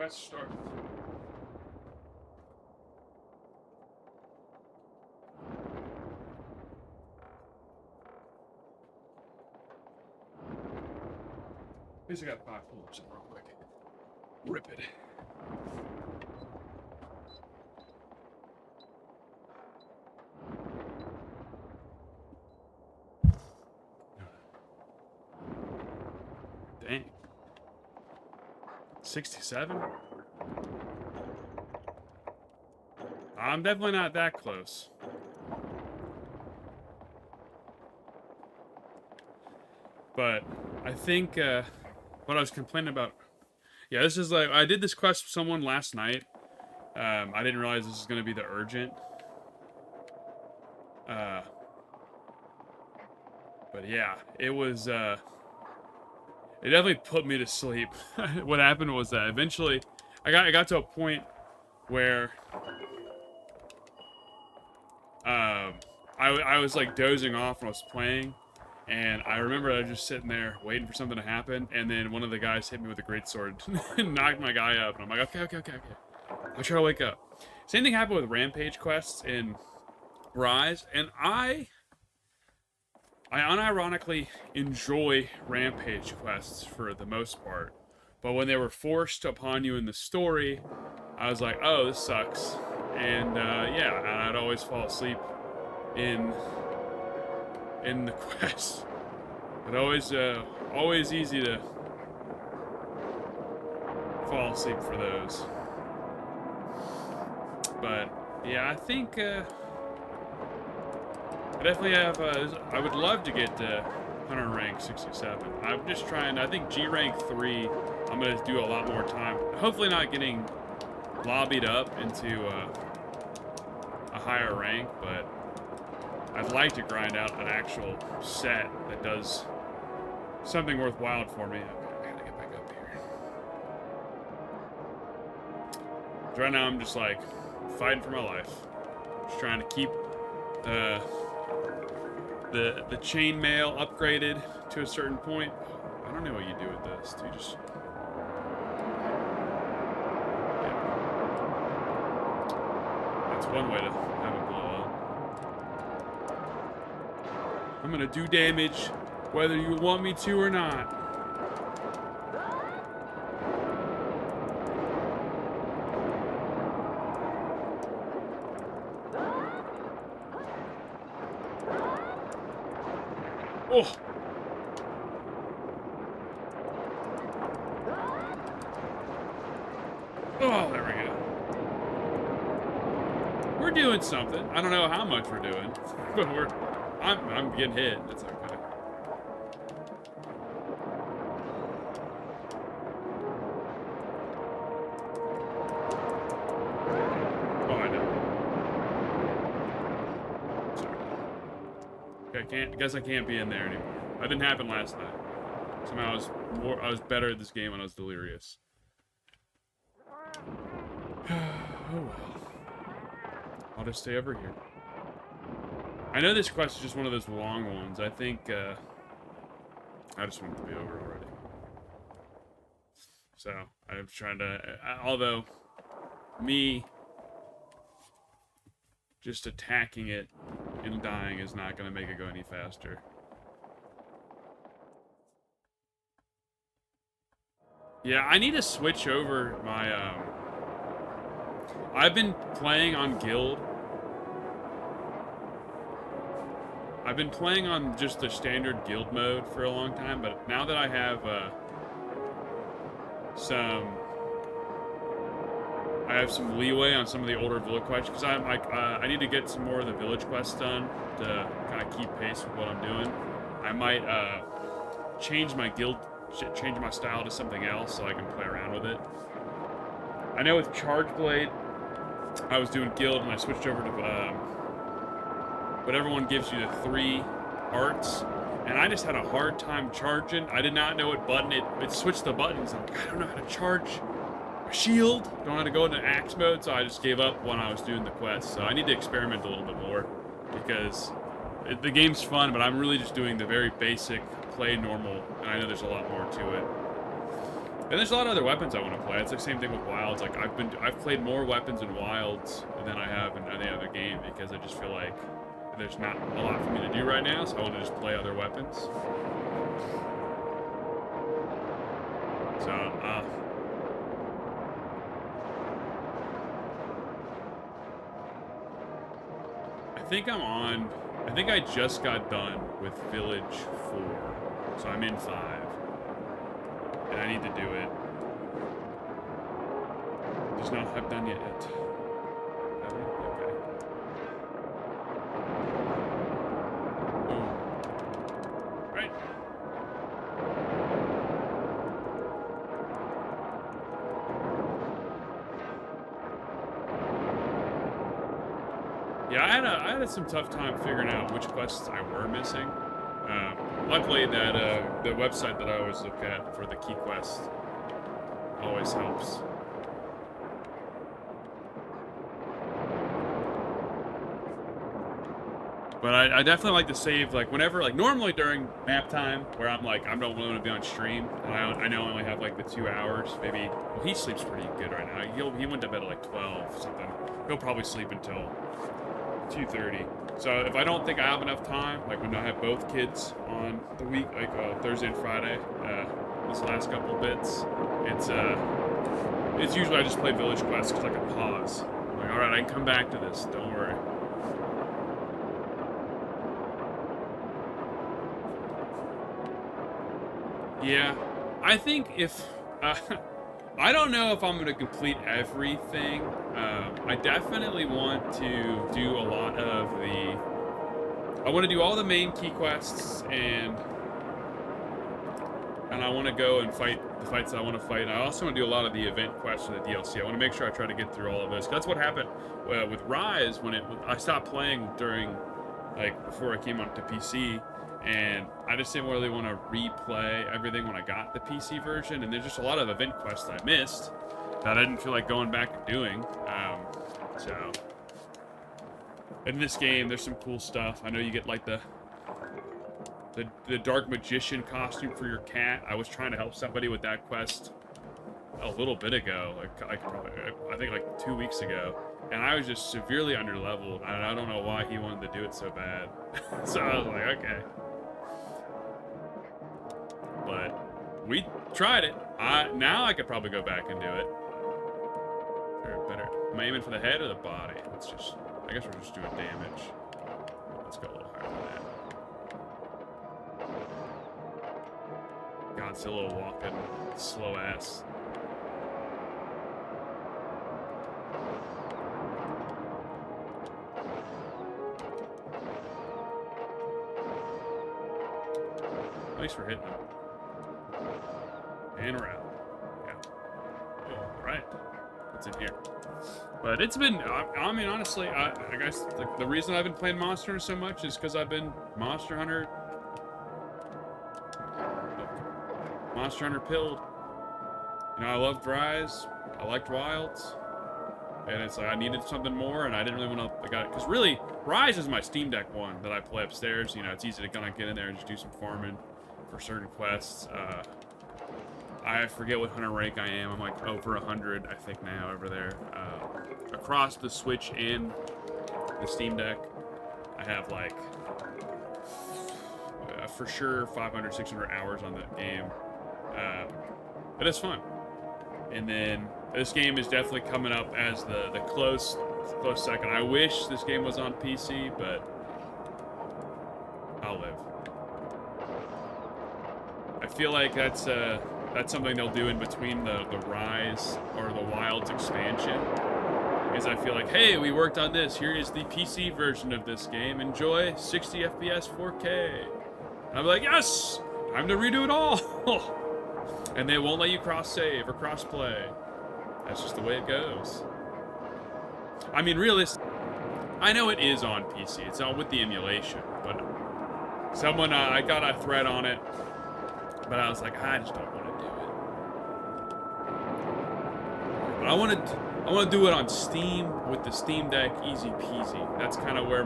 Quest start. At least I got 5 pull-ups in real quick. Rip it. Dang. 67? I'm definitely not that close. But I think what I was complaining about... Yeah, this is like... I did this quest with someone last night. I didn't realize this was going to be the urgent. But yeah, it was... it definitely put me to sleep. What happened was that eventually... I got to a point where... I was like dozing off when I was playing, and I remember I was just sitting there waiting for something to happen, and then one of the guys hit me with a greatsword and knocked my guy up, and I'm like, okay. I'll try to wake up. Same thing happened with rampage quests in Rise, and I unironically enjoy rampage quests for the most part, but when they were forced upon you in the story, I was like, oh, this sucks. And yeah, and I'd always fall asleep in the quest. But always easy to fall asleep for those. But yeah, I think I definitely have. I would love to get to Hunter rank 67. I'm just trying. I think G rank 3. I'm gonna do a lot more time. Hopefully, not getting lobbied up into a higher rank, but I'd like to grind out an actual set that does something worthwhile for me. Okay, I gotta get back up here. So right now I'm just like fighting for my life. Just trying to keep the chainmail upgraded to a certain point. I don't know what you do with this. Do you just... That's one way to have it blow up. I'm gonna do damage whether you want me to or not. Oh! Oh, there we go. We're doing something. I don't know how much we're doing, but I'm getting hit. That's okay. Oh, I know. Sorry. Okay, guess I can't be in there anymore. That didn't happen last night. Somehow I was better at this game when I was delirious. Oh well. I'll just stay over here. I know this quest is just one of those long ones. I think, I just want it to be over already. So, I'm trying to... although, me just attacking it and dying is not going to make it go any faster. Yeah, I need to switch over my, I've been playing on Guild. I've been playing on just the standard Guild mode for a long time, but now that I have some leeway on some of the older village quests, because I need to get some more of the village quests done to kind of keep pace with what I'm doing. I might change my style to something else so I can play around with it. I know with Charge Blade, I was doing Guild and I switched over to whatever one gives you the 3 arts, and I just had a hard time charging. I did not know what button it switched the buttons. I'm like, I don't know how to charge a shield. Don't know how to go into axe mode, so I just gave up when I was doing the quest. So I need to experiment a little bit more because the game's fun, but I'm really just doing the very basic play normal, and I know there's a lot more to it. And there's a lot of other weapons I want to play. It's the same thing with Wilds. Like I've played more weapons in Wilds than I have in any other game because I just feel like there's not a lot for me to do right now, so I want to just play other weapons. So, I think I just got done with Village 4, so I'm in 5. And I need to do it. Just not have done yet. Okay. Boom. Right. Yeah, I had some tough time figuring out which quests I were missing. Luckily, that the website that I always look at for the key quest always helps. But I definitely like to save, like, whenever, like, normally during nap time, where I'm like, I don't want to be on stream, and I know I only have, like, the 2 hours, maybe. Well, he sleeps pretty good right now. He went to bed at, like, 12 or something. He'll probably sleep until 2:30. So if I don't think I have enough time, like when I have both kids on the week, like Thursday and Friday, this last couple bits, it's usually I just play Village Quest because I can pause. I'm like, all right, I can come back to this. Don't worry. Yeah, I think if I don't know if I'm going to complete everything. I definitely want to do a lot of the... I want to do all the main key quests, and I want to go and fight the fights that I want to fight. I also want to do a lot of the event quests for the DLC. I want to make sure I try to get through all of those. That's what happened with Rise when I stopped playing during, like, before I came onto PC. And I just didn't really want to replay everything when I got the PC version. And there's just a lot of event quests I missed that I didn't feel like going back and doing. So, in this game, there's some cool stuff. I know you get like the Dark Magician costume for your cat. I was trying to help somebody with that quest a little bit ago, I think like 2 weeks ago. And I was just severely underleveled. I don't know why he wanted to do it so bad. So I was like, okay. But we tried it. Now I could probably go back and do it. Or better. Am I aiming for the head or the body? I guess we're just doing damage. Let's go a little higher than that. Godzilla walking slow ass. At least we're hitting them. And we're out. Yeah. Alright. What's in here? But it's been, I mean, honestly, I guess the reason I've been playing Monster Hunter so much is because I've been Monster Hunter pilled. You know, I loved Rise. I liked Wilds. And it's like, I needed something more, and I didn't really want to, because really, Rise is my Steam Deck one that I play upstairs. You know, it's easy to kind of get in there and just do some farming for certain quests. I forget what hunter rank I am. I'm like over 100, I think, now over there. Across the Switch and the Steam Deck, I have like, for sure, 500, 600 hours on that game. But it's fun. And then this game is definitely coming up as the close second. I wish this game was on PC, but I'll live. I feel like that's something they'll do in between the Rise or the Wilds expansion. Because I feel like, hey, we worked on this. Here is the PC version of this game. Enjoy 60 FPS 4K. And I'm like, yes! Time to redo it all! And they won't let you cross-save or cross-play. That's just the way it goes. I mean, realistically, I know it is on PC. It's all with the emulation. But someone, I got a thread on it. But I was like, I just don't want to do it. But I want to do it on Steam with the Steam Deck, easy peasy. That's kind of where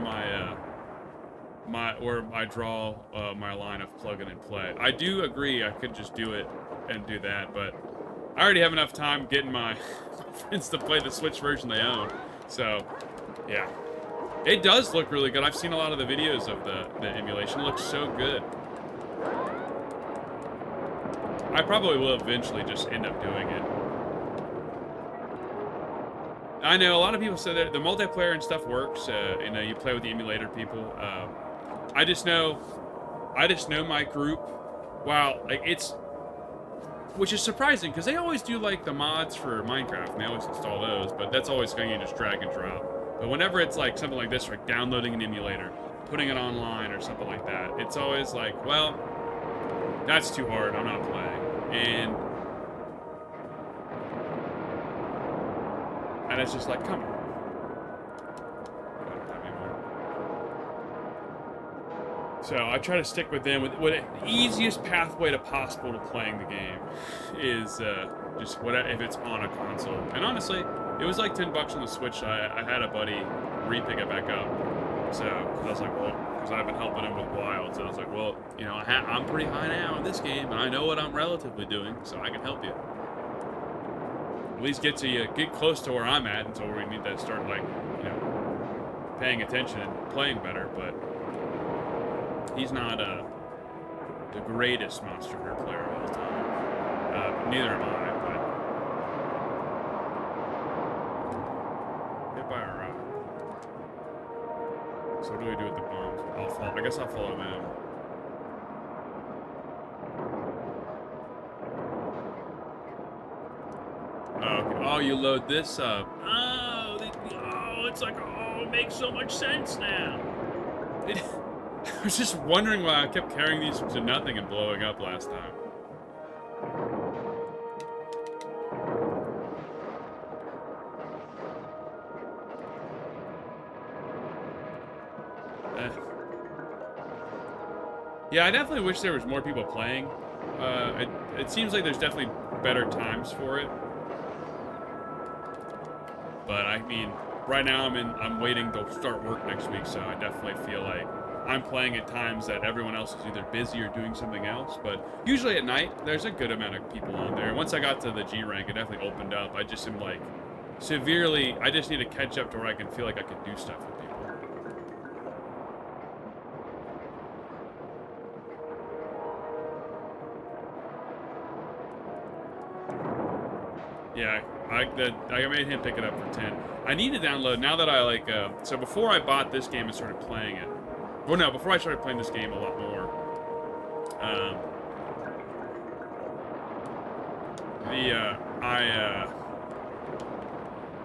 where I draw my line of plug in and play. I do agree I could just do it and do that, but I already have enough time getting my friends to play the Switch version they own. So, yeah. It does look really good. I've seen a lot of the videos of the emulation. It looks so good. I probably will eventually just end up doing it. I know a lot of people say that the multiplayer and stuff works. You know, you play with the emulator people. I just know my group. Wow, like which is surprising because they always do like the mods for Minecraft and they always install those, but that's always going to just drag and drop. But whenever it's like something like this, like downloading an emulator, putting it online or something like that, it's always like, well, that's too hard. I'm not playing. And it's just like, come on. So I try to stick with them. What the easiest pathway to possible to playing the game is just whatever, if it's on a console. And honestly, it was like $10 on the Switch. I had a buddy re-pick it back up. So I was like, well, because I've been helping him with Wild. So I was like, well, you know, I'm pretty high now in this game, and I know what I'm relatively doing, so I can help you. At least get close to where I'm at until we need to start, like, you know, paying attention and playing better. But he's not the greatest Monster Hunter player of all time. Neither am I, but hit by a rock. So what do we do with the bombs? I guess I'll follow him. Okay. Oh, you load this up. Oh, it's like, oh, it makes so much sense now. I was just wondering why I kept carrying these to nothing and blowing up last time. Yeah, I definitely wish there was more people playing. It seems like there's definitely better times for it. But I mean, right now I'm waiting to start work next week, so I definitely feel like I'm playing at times that everyone else is either busy or doing something else. But usually at night, there's a good amount of people on there. Once I got to the G rank, it definitely opened up. I just am like severely. I just need to catch up to where I can feel like I can do stuff with people. Yeah, I made him pick it up for 10. I need to download, now that I like, so before I bought this game and started playing it, well no, before I started playing this game a lot more,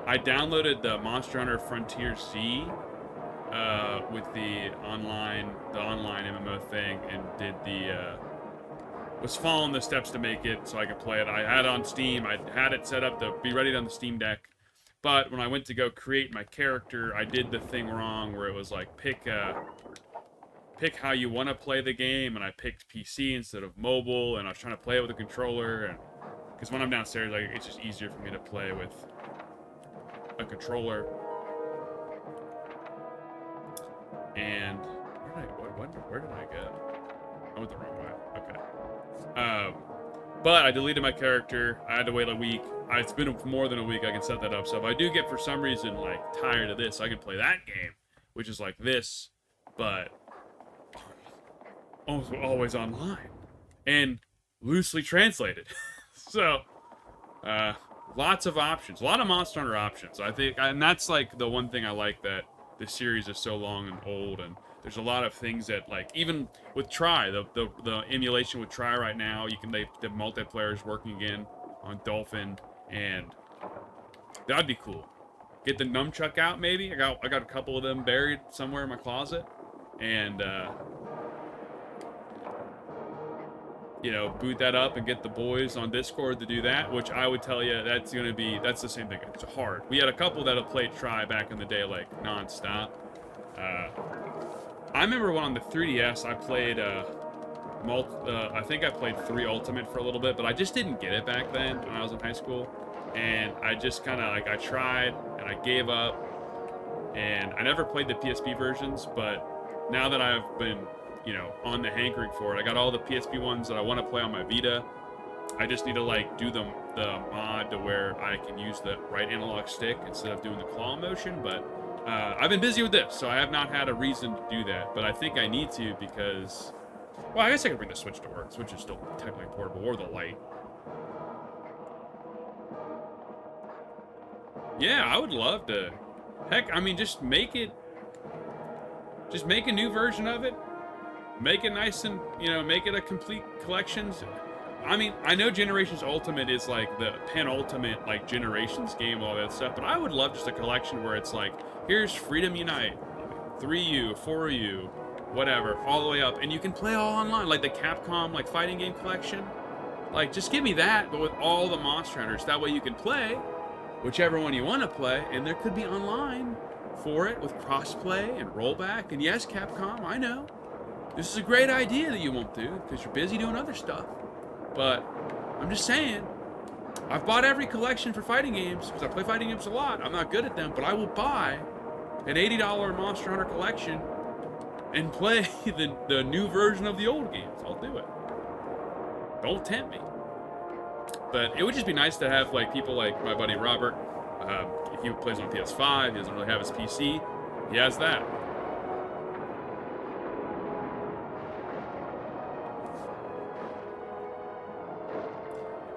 I downloaded the Monster Hunter Frontier Z, with the online MMO thing, and did was following the steps to make it so I could play it. I had it on Steam. I had it set up to be ready on the Steam Deck. But when I went to go create my character, I did the thing wrong where it was like, pick how you want to play the game, and I picked PC instead of mobile, and I was trying to play it with a controller, and because when I'm downstairs, like, it's just easier for me to play with a controller. And where did I go? I went the wrong way. Okay. But I deleted my character. I had to wait a week. It's been more than a week. I can set that up. So if I do get, for some reason, like, tired of this, I can play that game, which is like this, but almost always online and loosely translated. So, lots of options. A lot of Monster Hunter options. I think, and that's like the one thing I like, that the series is so long and old, and there's a lot of things that, like, even with Tri, the emulation with Tri right now, the multiplayer is working again on Dolphin, and that'd be cool. Get the nunchuck out, maybe. I got a couple of them buried somewhere in my closet, and you know, boot that up and get the boys on Discord to do that, which I would tell you that's the same thing. It's hard. We had a couple that have played Tri back in the day, like, non-stop. I remember when on the 3DS I played I think I played 3 Ultimate for a little bit, but I just didn't get it back then when I was in high school, and I just kind of, like, I tried and I gave up, and I never played the PSP versions. But now that I've been, you know, on the hankering for it, I got all the PSP ones that I want to play on my Vita, I just need to like do the mod to where I can use the right analog stick instead of doing the claw motion. But I've been busy with this, so I have not had a reason to do that. But I think I need to because, well, I guess I could bring the Switch to work. The Switch is still technically portable, or the Lite. Yeah, I would love to. Heck, I mean, just make it. Just make a new version of it. Make it nice and, you know, make it a complete collection. I mean, I know Generations Ultimate is like the penultimate, like, Generations game, all that stuff, but I would love just a collection where it's like, here's Freedom Unite, 3U, 4U, whatever, all the way up, and you can play all online, like the Capcom, like, fighting game collection. Like, just give me that, but with all the Monster Hunters. That way you can play whichever one you want to play, and there could be online for it with crossplay and rollback. And yes, Capcom, I know. This is a great idea that you won't do because you're busy doing other stuff. But I'm just saying, I've bought every collection for fighting games because I play fighting games a lot. I'm not good at them, but I will buy an $80 Monster Hunter collection and play the new version of the old games. I'll do it. Don't tempt me. But it would just be nice to have like people like my buddy Robert. He plays on PS5. He doesn't really have his PC. He has that.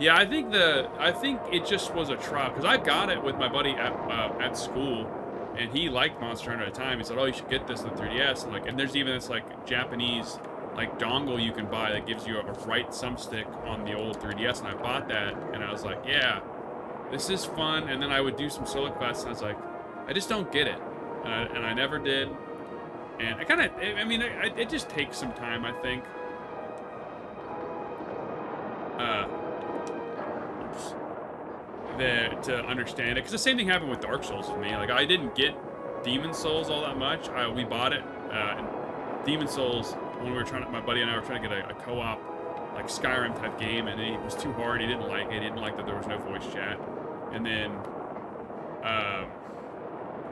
Yeah, I think it just was a trial because I got it with my buddy at school, and he liked Monster Hunter at the time. He said, "Oh, you should get this on the 3DS." And there's even this like Japanese like dongle you can buy that gives you a right thumbstick on the old 3DS, and I bought that, and I was like, "Yeah, this is fun." And then I would do some solo quests, and I was like, "I just don't get it," and I never did. And I kind of, I mean, it just takes some time, I think. To understand it, because the same thing happened with Dark Souls with me. Like, I didn't get Demon Souls all that much. We bought it, and Demon Souls, when we were trying to, my buddy and I were trying to get a co-op, like Skyrim type game, and it was too hard. He didn't like it. He didn't like that there was no voice chat. And then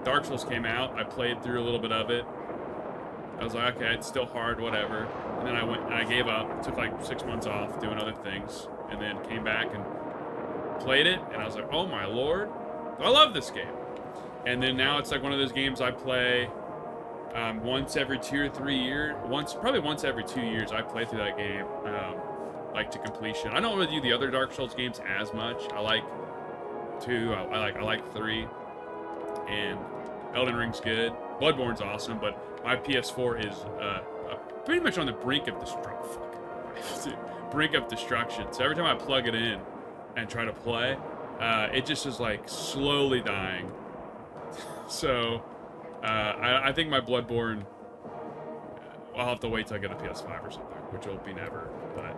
Dark Souls came out. I played through a little bit of it. I was like, okay, it's still hard, whatever. And then I went and I gave up. Took like 6 months off doing other things, and then came back and played it, and I was like, oh my lord, I love this game. And then now it's like one of those games I play once every 2 or 3 years. Probably once every 2 years I play through that game, like to completion. I don't really do the other Dark Souls games as much. I like 2, I like 3, and Elden Ring's good. Bloodborne's awesome, but my PS4 is pretty much on the brink of destruction. So every time I plug it in and try to play, it just is like slowly dying. So I think my Bloodborne, I'll have to wait till I get a PS5 or something, which will be never. But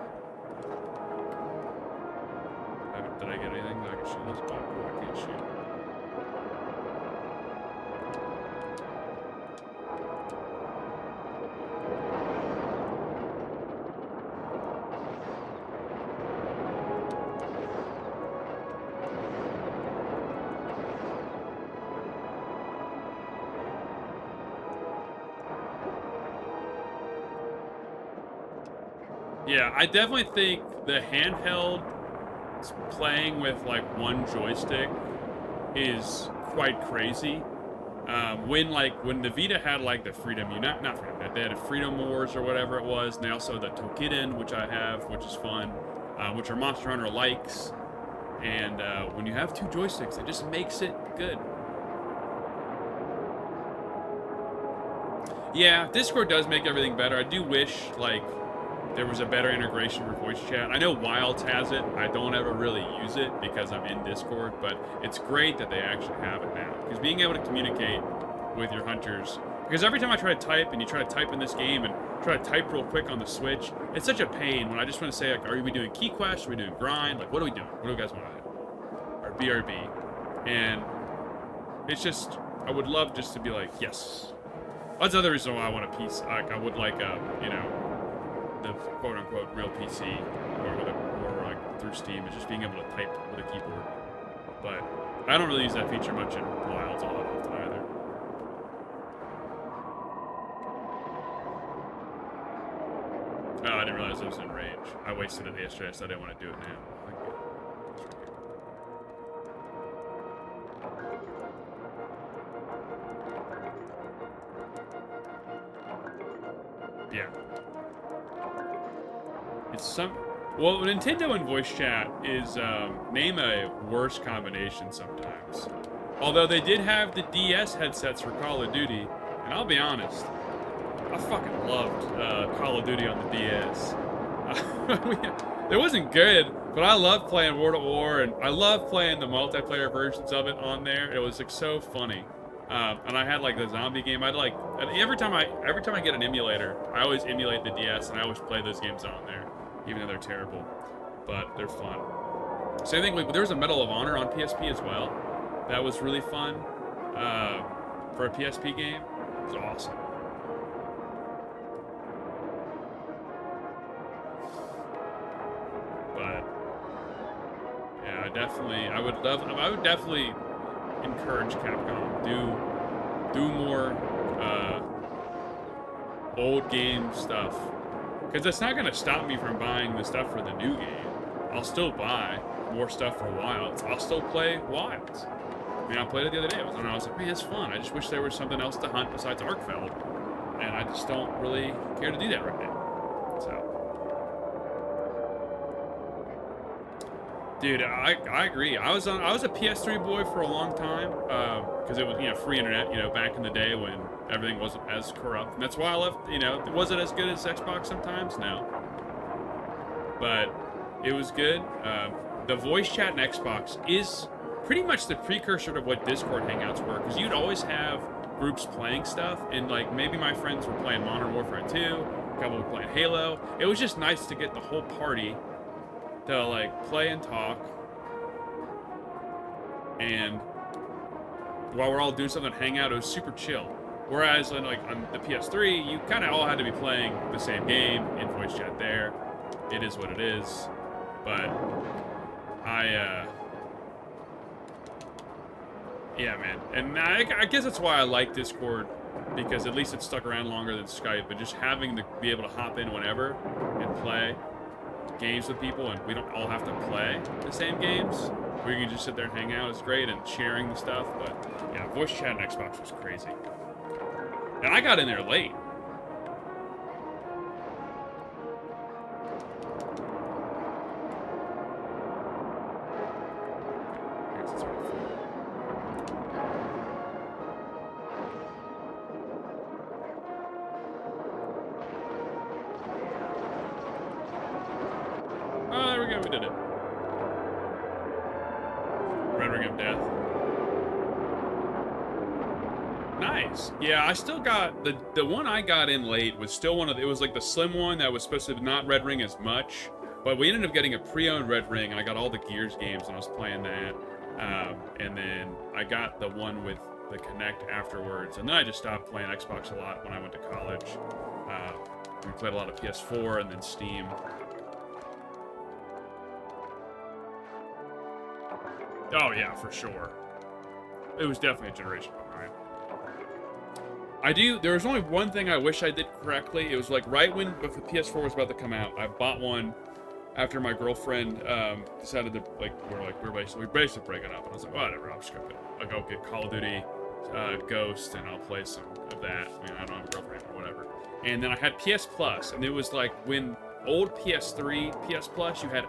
did I get anything that I can shoot this back? Oh, I can't shoot. Yeah, I definitely think the handheld playing with like one joystick is quite crazy. When the Vita had like the Freedom Unite, not Freedom Unite, they had a Freedom Wars or whatever it was, and they also had the Tokiden, which I have, which is fun, which are Monster Hunter likes. And when you have 2 joysticks, it just makes it good. Yeah, Discord does make everything better. I do wish like there was a better integration for voice chat. I know Wilds has it. I don't ever really use it because I'm in Discord, but it's great that they actually have it now. Because being able to communicate with your hunters, because every time I try to type, and you try to type in this game and try to type real quick on the Switch, it's such a pain when I just want to say, like, are we doing key quests? Are we doing grind? Like, what are we doing? What do you guys want to do? Or BRB. And it's just, I would love just to be like, yes. That's another reason why I want a piece. Like, I would like a, you know, the quote-unquote real PC, or like through Steam, is just being able to type with a keyboard. But I don't really use that feature much in Wilds all that often either. Oh, I didn't realize it was in range. I wasted it yesterday, so I didn't want to do it now. Yeah. It's some... Well, Nintendo and voice chat is, name a worse combination sometimes. Although they did have the DS headsets for Call of Duty, and I'll be honest, I fucking loved Call of Duty on the DS. It wasn't good, but I loved playing World at War, and I loved playing the multiplayer versions of it on there. It was like so funny. And I had like the zombie game. I'd like every time I get an emulator, I always emulate the DS, and I always play those games on there, even though they're terrible, but they're fun. Same thing. There was a Medal of Honor on PSP as well. That was really fun for a PSP game. It was awesome. But yeah, I would definitely encourage Capcom do more old game stuff, because it's not gonna stop me from buying the stuff for the new game. I'll still buy more stuff for Wilds. I'll still play Wilds. I mean, I played it the other day. I was like, man, it's fun. I just wish there was something else to hunt besides Arkfeld, and I just don't really care to do that right now. So. Dude, I agree. I was a PS3 boy for a long time because it was free internet back in the day when everything wasn't as corrupt, and that's why I left. Was it as good as Xbox sometimes? No, but it was good. The voice chat in Xbox is pretty much the precursor to what Discord hangouts were, because you'd always have groups playing stuff, and like maybe my friends were playing Modern Warfare 2, a couple were playing Halo. It was just nice to get the whole party to like play and talk, and while we're all doing something, hang out. It was super chill. Whereas on the PS3, you kind of all had to be playing the same game in voice chat. There, it is what it is. But yeah, man, and I guess that's why I like Discord, because at least it's stuck around longer than Skype. But just having to be able to hop in whenever and play games with people, and we don't all have to play the same games. We can just sit there and hang out. It's great, and sharing the stuff. But yeah, voice chat on Xbox was crazy, and I got in there late. We did it. Red Ring of Death. Nice. Yeah, I still got the one I got in late was still it was like the slim one that was supposed to not Red Ring as much, but we ended up getting a pre-owned Red Ring, and I got all the Gears games, and I was playing that. And then I got the one with the Kinect afterwards, and then I just stopped playing Xbox a lot when I went to college. We played a lot of PS4 and then Steam. Oh yeah, for sure. It was definitely a generation behind. There was only one thing I wish I did correctly. It was like right when the PS4 was about to come out, I bought one after my girlfriend decided to we're basically breaking up, and I was like, whatever, I'll just go get Call of Duty Ghost, and I'll play some of that. I mean, I don't have a girlfriend or whatever. And then I had PS Plus, and it was like when old PS3, PS Plus, you had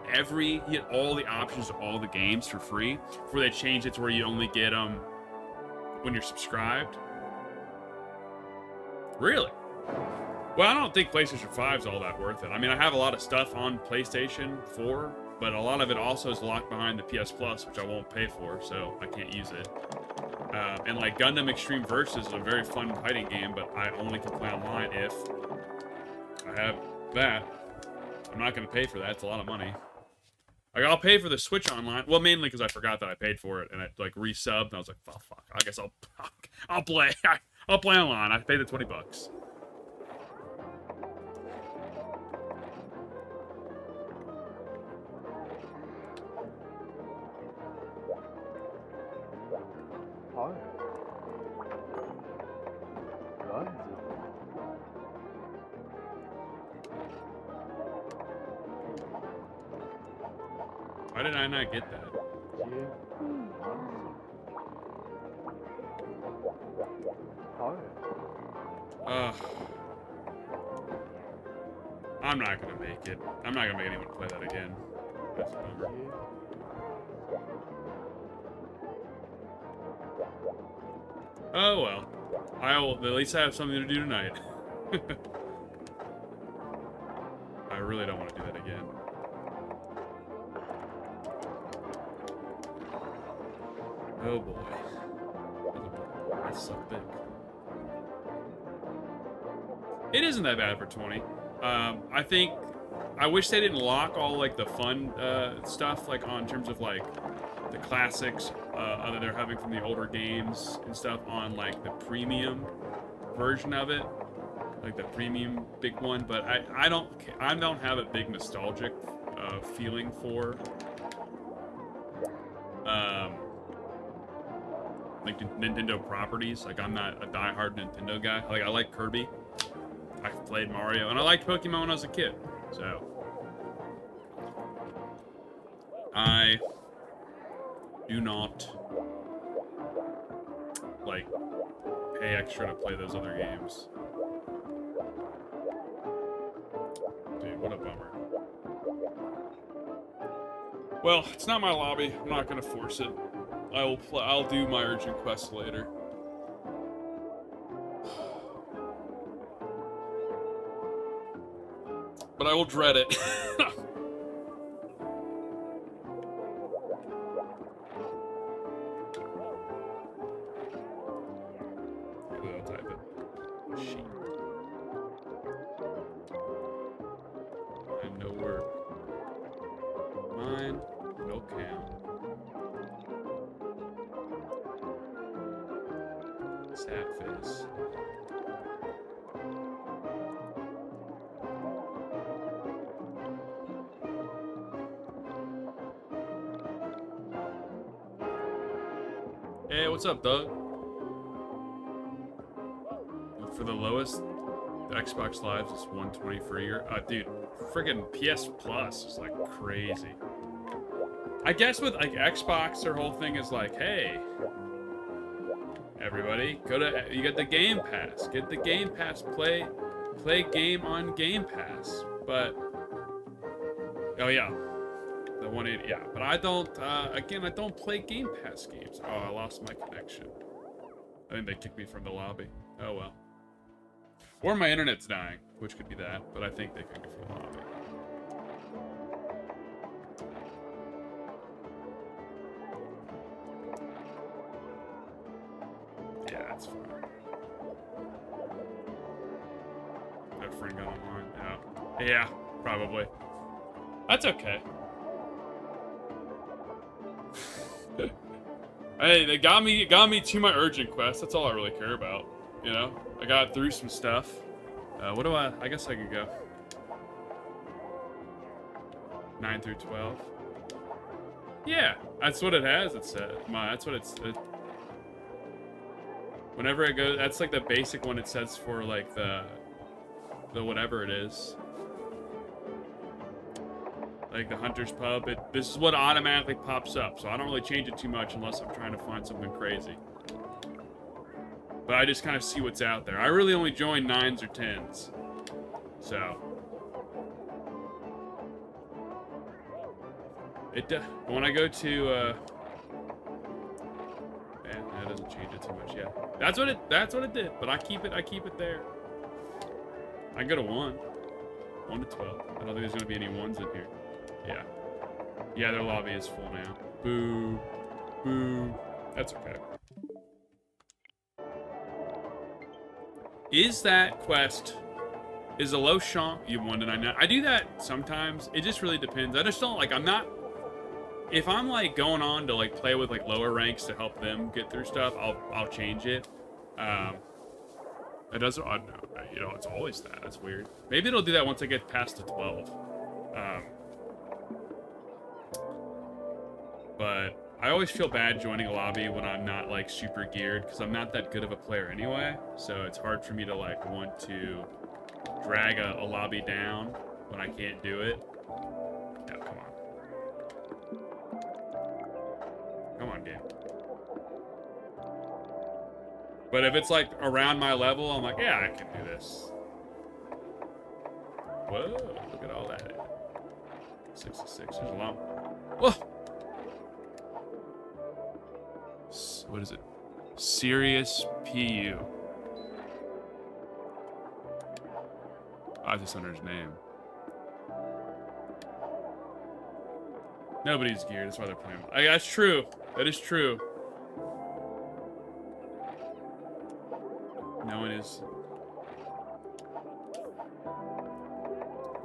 all the options of all the games for free, before they changed it to where you only get them when you're subscribed. Really? Well, I don't think PlayStation 5 is all that worth it. I mean, I have a lot of stuff on PlayStation 4, but a lot of it also is locked behind the PS Plus, which I won't pay for, so I can't use it. And like Gundam Extreme Versus is a very fun fighting game, but I only can play online if I have that. I'm not going to pay for that. It's a lot of money. Like, I'll pay for the Switch online. Well, mainly because I forgot that I paid for it, and I like resubbed, and I was like, oh, fuck. I guess I'll play. I'll play online. I paid the $20. Why did I not get that? Ugh. I'm not gonna make it. I'm not gonna make anyone play that again. That's a bummer. Oh well. At least I have something to do tonight. I really don't want to do that again. Oh boy. That's so big. It isn't that bad for 20. I think I wish they didn't lock all like the fun stuff like on terms of like the classics that they're having from the older games and stuff on like the premium version of it, like the premium big one. But I don't have a big nostalgic feeling for like Nintendo properties. Like I'm not a diehard Nintendo guy. Like I like Kirby. I played Mario, and I liked Pokemon when I was a kid, so I do not like pay extra to play those other games. Dude, what a bummer. Well, it's not my lobby. I'm not gonna force it. I'll do my urgent quest later. But I will dread it. I'll type it. Sheep. Mine, no work. Mine, no count. Sad face. Hey, what's up, Doug? For the lowest, the Xbox Live is 120 for a year. Dude, friggin' PS Plus is like crazy. I guess with like Xbox, their whole thing is like, hey, everybody, you get the Game Pass. Get the Game Pass. Play game on Game Pass. But oh yeah. The 180, yeah, but I don't, again, I don't play Game Pass games. Oh, I lost my connection. I think they kicked me from the lobby. Oh, well. Or my internet's dying, which could be that, but I think they kicked me from the lobby. Yeah, that's fine. That friend got online? Oh. Yeah, probably. That's okay. Hey, they got me to my urgent quest. That's all I really care about. You know, I got through some stuff. What do I guess I could go 9 through 12. Yeah, that's what it has. It said. That's what it's. Whenever I go, that's like the basic one. It says for like the whatever it is. Like the Hunter's Pub, this is what automatically pops up, so I don't really change it too much unless I'm trying to find something crazy. But I just kind of see what's out there. I really only join 9s or 10s. So. When I go to, that doesn't change it too much, yeah. That's what it did, but I keep it there. I can go to 1 to 12. I don't think there's gonna be any 1s in here. Yeah. Yeah, their lobby is full now. Boo. Boo. That's okay. Is that quest... Is a low champ you 1 to 99? I do that sometimes. It just really depends. I just don't, like, I'm not... If I'm, like, going on to, like, play with, like, lower ranks to help them get through stuff, I'll change it. It doesn't... you know, it's always that. That's weird. Maybe it'll do that once I get past the 12. But I always feel bad joining a lobby when I'm not like super geared because I'm not that good of a player anyway. So it's hard for me to like want to drag a lobby down when I can't do it. No, come on. game. But if it's like around my level, I'm like, yeah, I can do this. Whoa, look at all that. 66, there's a lot. Whoa! What is it? Sirius PU. I just under his name. Nobody's geared, that's why they're playing. That's true. That is true. No one is.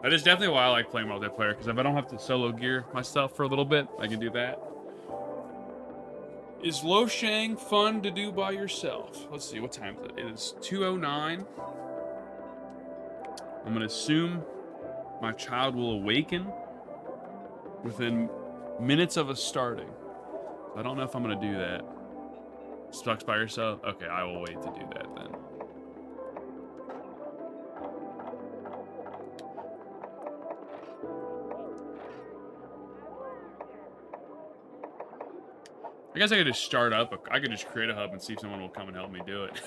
That is definitely why I like playing multiplayer, because if I don't have to solo gear myself for a little bit, I can do that. Is Lo Shang fun to do by yourself? Let's see, what time is it? It is 2:09. I'm gonna assume my child will awaken within minutes of us starting. I don't know if I'm gonna do that. Stuck by yourself? Okay, I will wait to do that then. I guess I could just start up. I could just create a hub and see if someone will come and help me do it.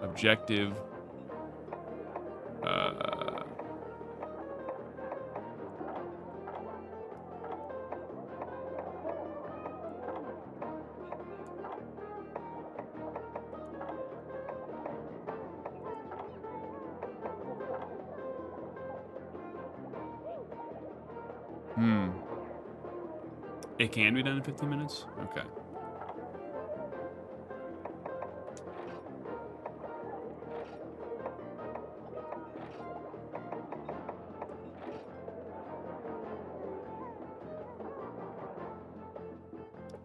Objective. It can be done in 15 minutes? Okay.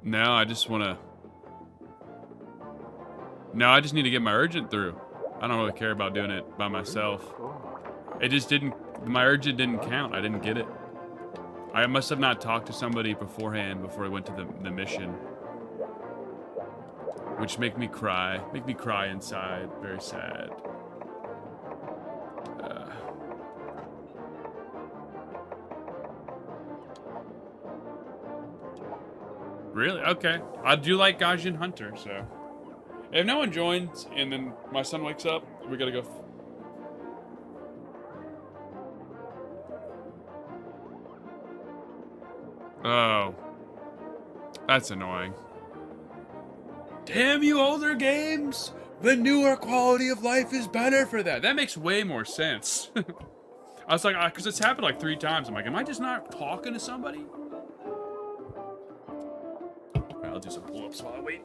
No, I just want to... No, I just need to get my urgent through. I don't really care about doing it by myself. It just didn't... My urgent didn't count. I didn't get it. I must have not talked to somebody beforehand before I went to the mission. Which make me cry. Make me cry inside. Very sad. Really? Okay. I do like Gaijin Hunter, so... If no one joins and then my son wakes up, we gotta go... Oh. That's annoying. Damn you, older games! The newer quality of life is better for that. That makes way more sense. I was like, because it's happened like 3 times. I'm like, am I just not talking to somebody? Right, I'll do some pull-ups while I wait.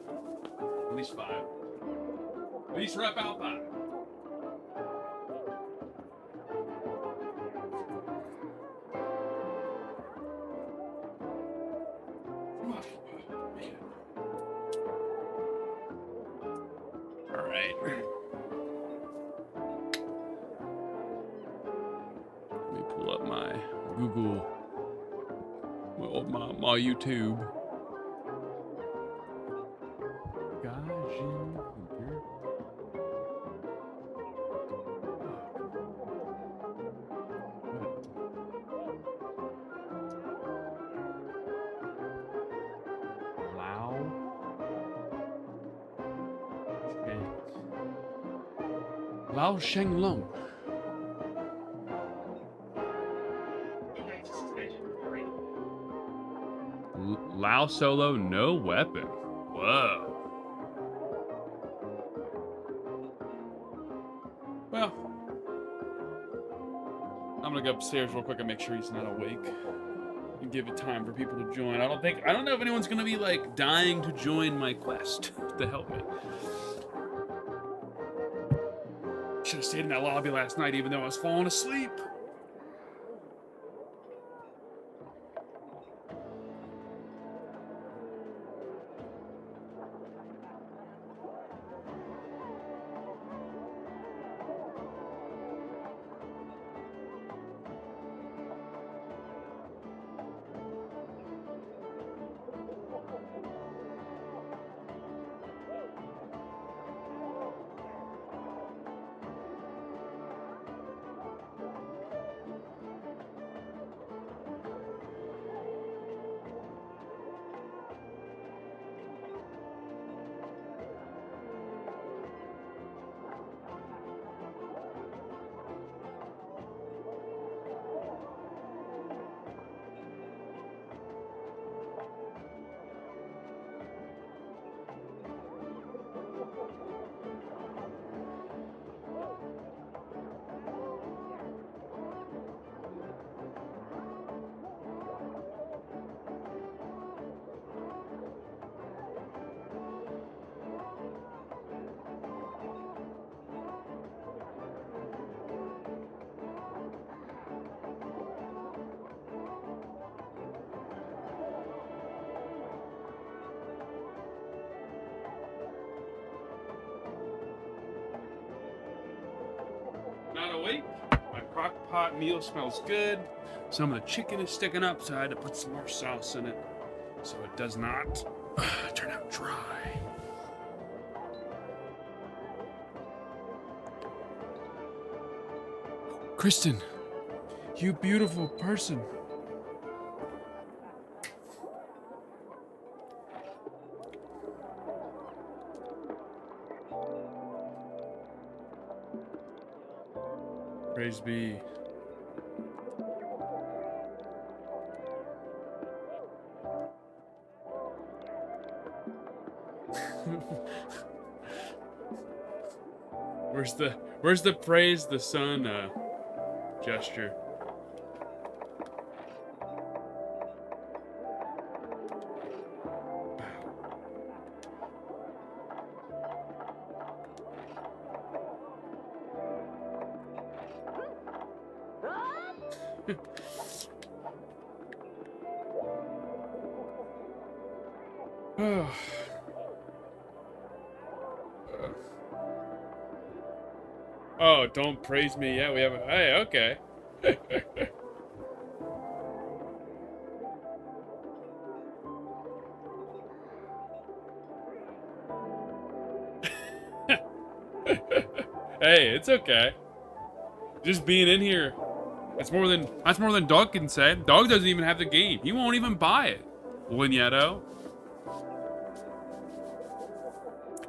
At least 5. At least rep out 5. Alright. Let me pull up my Google, my YouTube. Gaijin Hunter. Lao Shenglong. Lao solo, no weapon. Whoa. Well, I'm gonna go upstairs real quick and make sure he's not awake. And give it time for people to join. I don't know if anyone's gonna be like dying to join my quest to help me. Should have stayed in that lobby last night even though I was falling asleep. awake. My crock pot meal smells good. Some of the chicken is sticking up, so I had to put some more sauce in it so it does not turn out dry. Kristen, you beautiful person. Praise be. Where's the praise the sun gesture? Oh, don't praise me yet. We haven't. Hey, okay. Hey, it's okay. Just being in here. That's more than Dog can say. Dog doesn't even have the game. He won't even buy it. Linetto.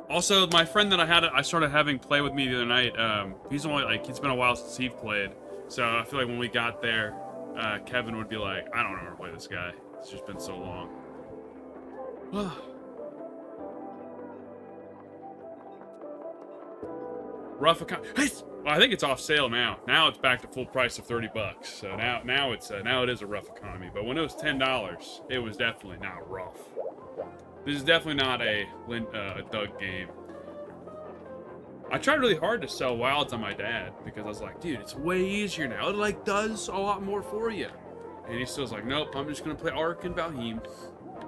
Also, my friend that I started having play with me the other night, he's been a while since he's played. So I feel like when we got there, Kevin would be like, I don't know how to play this guy. It's just been so long. Rough economy. Well, I think it's off sale now. Now it's back to full price of $30. So now it is a rough economy. But when it was $10, it was definitely not rough. This is definitely not a Doug game. I tried really hard to sell wilds on my dad because I was like, dude, it's way easier now. It like does a lot more for you. And he still's like, nope, I'm just gonna play Ark and Valheim.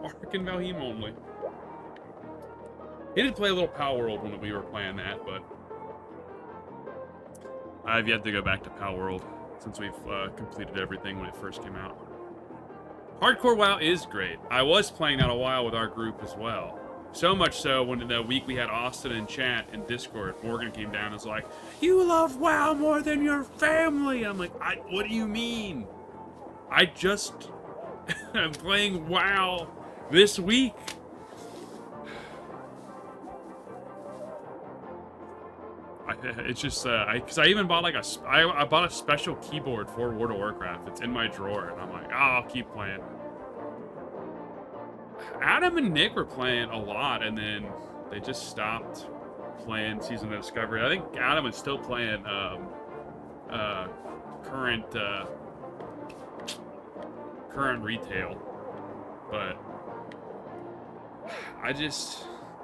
Ark and Valheim only. He did play a little Pal World when we were playing that, but I've yet to go back to Pal World since we've completed everything when it first came out. Hardcore WoW is great. I was playing that a while with our group as well. So much so, when the week we had Austin in chat in Discord, Morgan came down and was like, you love WoW more than your family! I'm like, what do you mean? I just am playing WoW this week. It's just, because I even bought like I bought a special keyboard for World of Warcraft. It's in my drawer, and I'm like, oh, I'll keep playing. Adam and Nick were playing a lot, and then they just stopped playing Season of Discovery. I think Adam is still playing current retail, but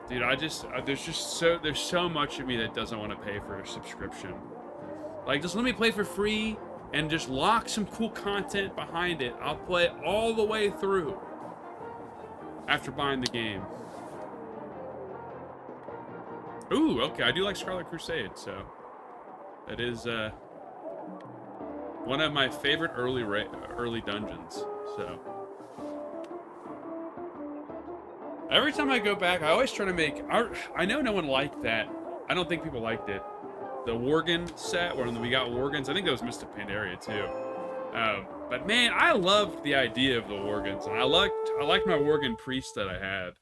dude, there's so much of me that doesn't want to pay for a subscription. Like, just let me play for free and just lock some cool content behind it. I'll play it all the way through after buying the game. Ooh, okay, I do like Scarlet Crusade, so that is one of my favorite early dungeons. So every time I go back, I always try to make. I know no one liked that. I don't think people liked it. The Worgen set, when we got Worgens, I think that was Mystic Pandaria too. But man, I loved the idea of the Worgens, and I liked my Worgen priest that I had.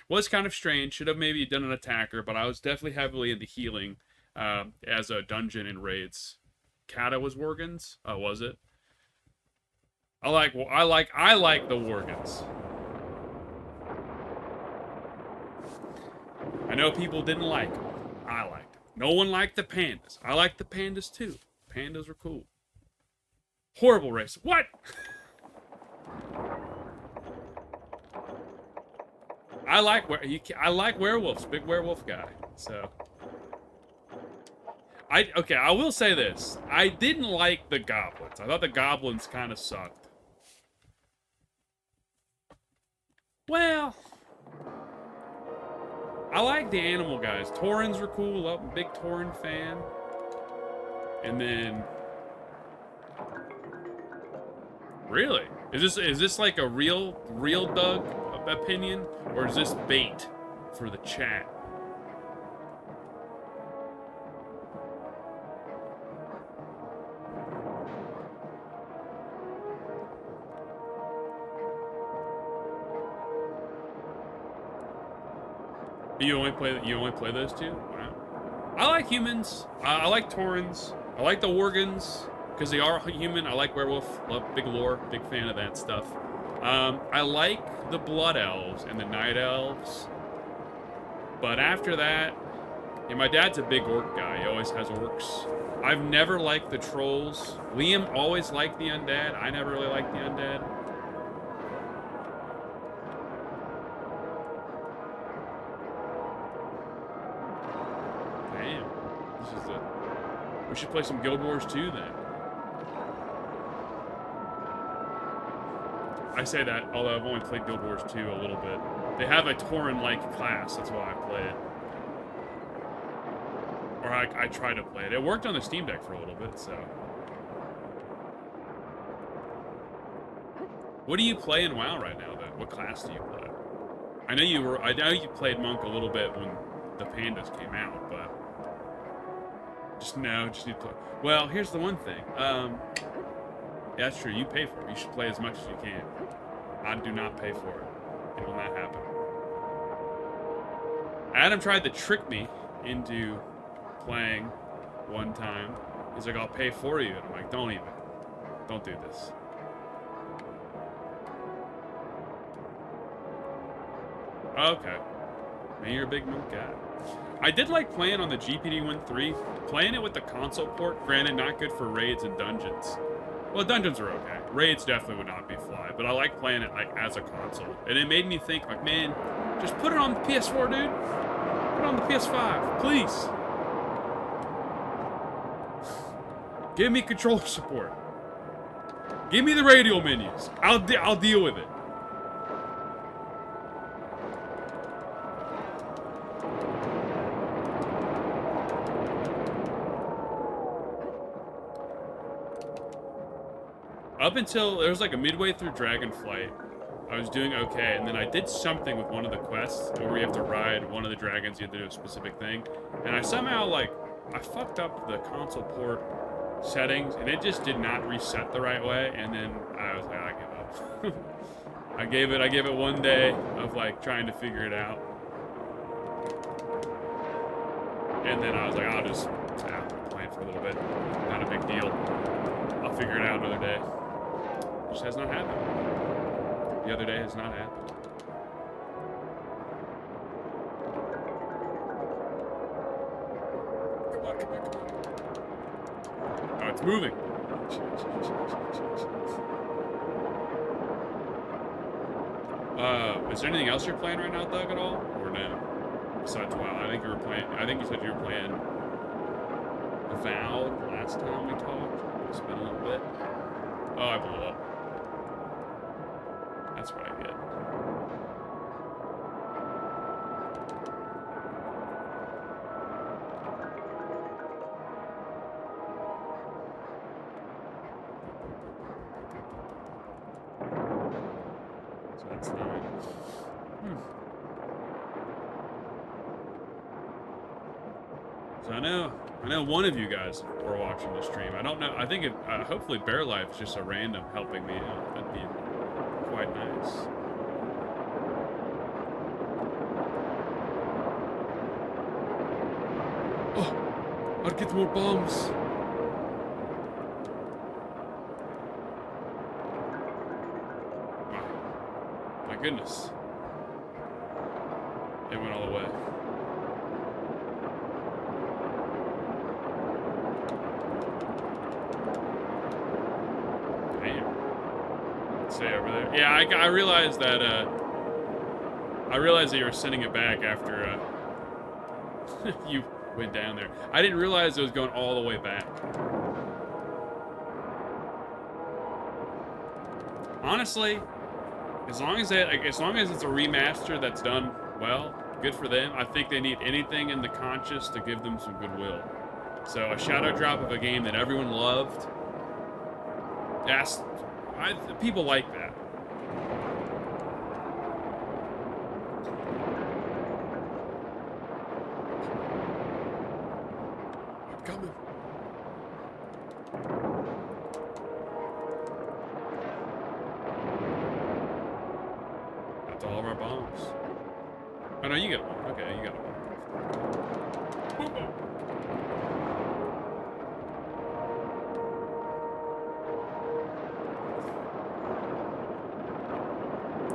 Was kind of strange. Should have maybe done an attacker, but I was definitely heavily into healing as a dungeon in raids. Kata was Worgens. Oh, was it? I like the Worgens. I know people didn't like them. I liked them. No one liked the pandas. I liked the pandas too. Pandas were cool. Horrible race. What? I like werewolves. Big werewolf guy. So I will say this. I didn't like the goblins. I thought the goblins kind of sucked. Well, I like the animal guys. Taurens were cool. I'm a big Tauren fan. And then Really? Is this like a real Doug opinion, or is this bait for the chat? You only play those two? Wow. I like humans. I like Taurens. I like the Worgans because they are human. I like werewolf. Love big lore. Big fan of that stuff. I like the blood elves and the night elves. But after that, yeah, my dad's a big orc guy. He always has orcs. I've never liked the trolls. Liam always liked the undead. I never really liked the undead. We should play some Guild Wars 2 then. I say that, although I've only played Guild Wars 2 a little bit. They have a Tauren-like class, that's why I play it. Or I try to play it. It worked on the Steam Deck for a little bit, so. What do you play in WoW right now, though? What class do you play? I know you played Monk a little bit when the Pandas came out, but just need to play. Well, here's the one thing. Yeah, that's true. You pay for it. You should play as much as you can. I do not pay for it. It will not happen. Adam tried to trick me into playing one time. He's like, I'll pay for you. And I'm like, don't do this. Okay. Man, you're a big Monk guy. I did like playing on the GPD-1.3. Playing it with the console port, granted not good for raids and dungeons. Well, dungeons are okay. Raids definitely would not be fly, but I like playing it like as a console. And it made me think, like, man, just put it on the PS4, dude. Put it on the PS5, please. Give me controller support. Give me the radial menus. I'll deal with it. Up until there was like a midway through Dragonflight, I was doing okay, and then I did something with one of the quests where you have to ride one of the dragons, you have to do a specific thing, and I somehow I fucked up the console port settings, and it just did not reset the right way, and then I was like, I give up. I gave it one day of like trying to figure it out, and then I was like, I'll just play it for a little bit, not a big deal. I'll figure it out another day. Just has not happened. The other day has not happened. Come on. Oh, it's moving. Is there anything else you're playing right now, Doug, at all? Or no? Besides WoW, I think you said you were playing Avowed last time we talked. It's been a little bit. Oh, I blew up. That's what I get. So that's 9. So I know one of you guys were watching the stream. I don't know. I think hopefully Bear Life is just a random helping me out. That'd be quite nice. Oh, I'll get more bombs. Wow. My goodness. It went all the way. Say over there. Yeah, I realized that. I realized that you were sending it back after you went down there. I didn't realize it was going all the way back. Honestly, as long as it's a remaster that's done well, good for them. I think they need anything in the conscious to give them some goodwill. So a shadow drop of a game that everyone loved. People like that. I'm coming. That's all of our bombs. Oh no, you get one. Okay, you got one.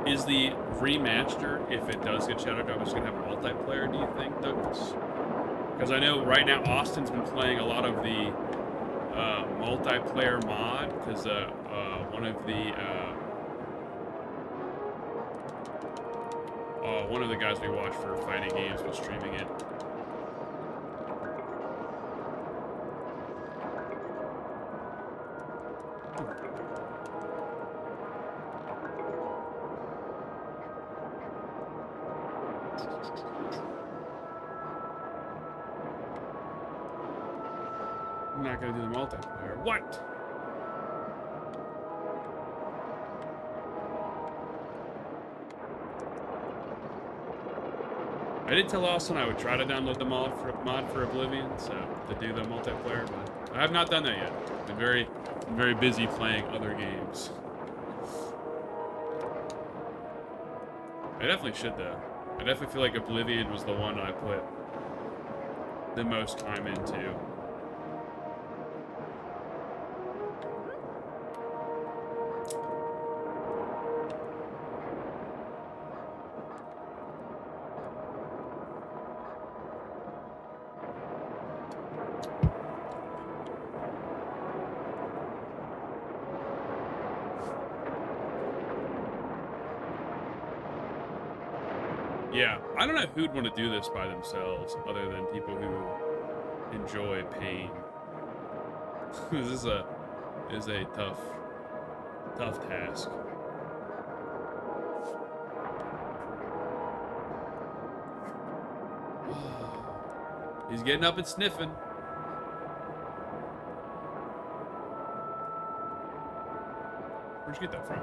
Is the remaster, if it does get Shadow Drop, going to have multiplayer, do you think, Douglas? Because I know right now Austin's been playing a lot of the multiplayer mod, because one of the guys we watch for fighting games was streaming it. I'm not gonna do the multiplayer. What? I did tell Austin I would try to download the mod for Oblivion, so to do the multiplayer, but I have not done that yet. I've been very busy playing other games. I definitely should though. I definitely feel like Oblivion was the one I put the most time into. Yeah, I don't know who'd want to do this by themselves other than people who enjoy pain. This is a tough task. He's getting up and sniffing. Where'd you get that from?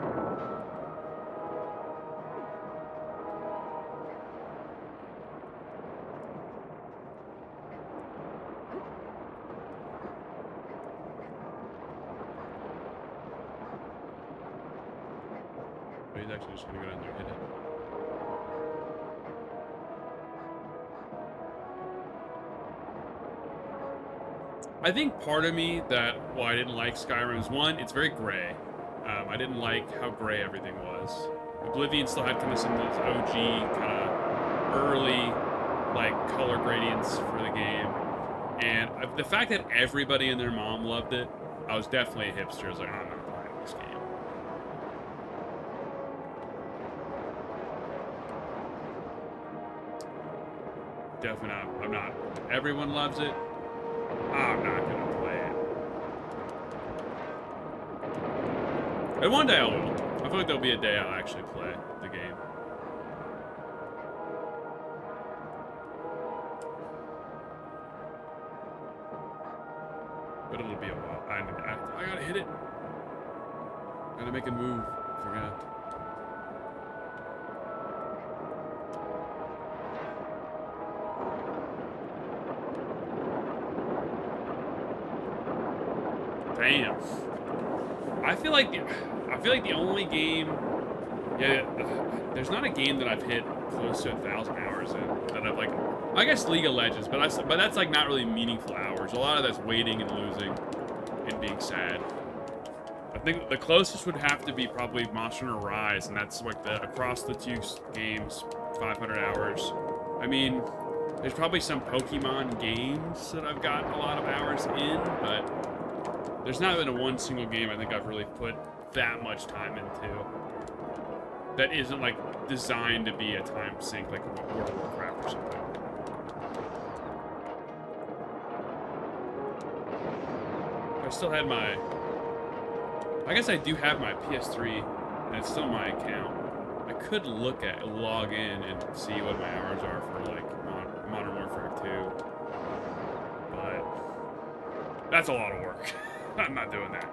He's actually just gonna go down there and hit it. I think part of me that why I didn't like Skyrim is one, it's very gray. I didn't like how gray everything was. Oblivion still had kind of some of those OG kind of early like color gradients for the game, and the fact that everybody and their mom loved it, I was definitely a hipster. I was like, I'm not buying this game. Definitely not. I'm not. Everyone loves it. I'm not gonna play it. And one day I will. I feel like there'll be a day I'll actually play the game. But it'll be a while. I gotta hit it. Gotta make a move. Forgot. Damn. I feel like the only game, there's not a game that I've hit close to 1,000 hours in that I've like. I guess League of Legends, but that's like not really meaningful hours. A lot of that's waiting and losing and being sad. I think the closest would have to be probably Monster Hunter Rise, and that's like the across the two games, 500 hours. I mean, there's probably some Pokemon games that I've got a lot of hours in, but there's not been a one single game I think I've really put that much time into that isn't like designed to be a time sink, like World of Warcraft or something. I still had my, I guess I do have my PS3 and it's still my account. I could log in and see what my hours are for like Modern Warfare 2, but that's a lot of work. I'm not doing that.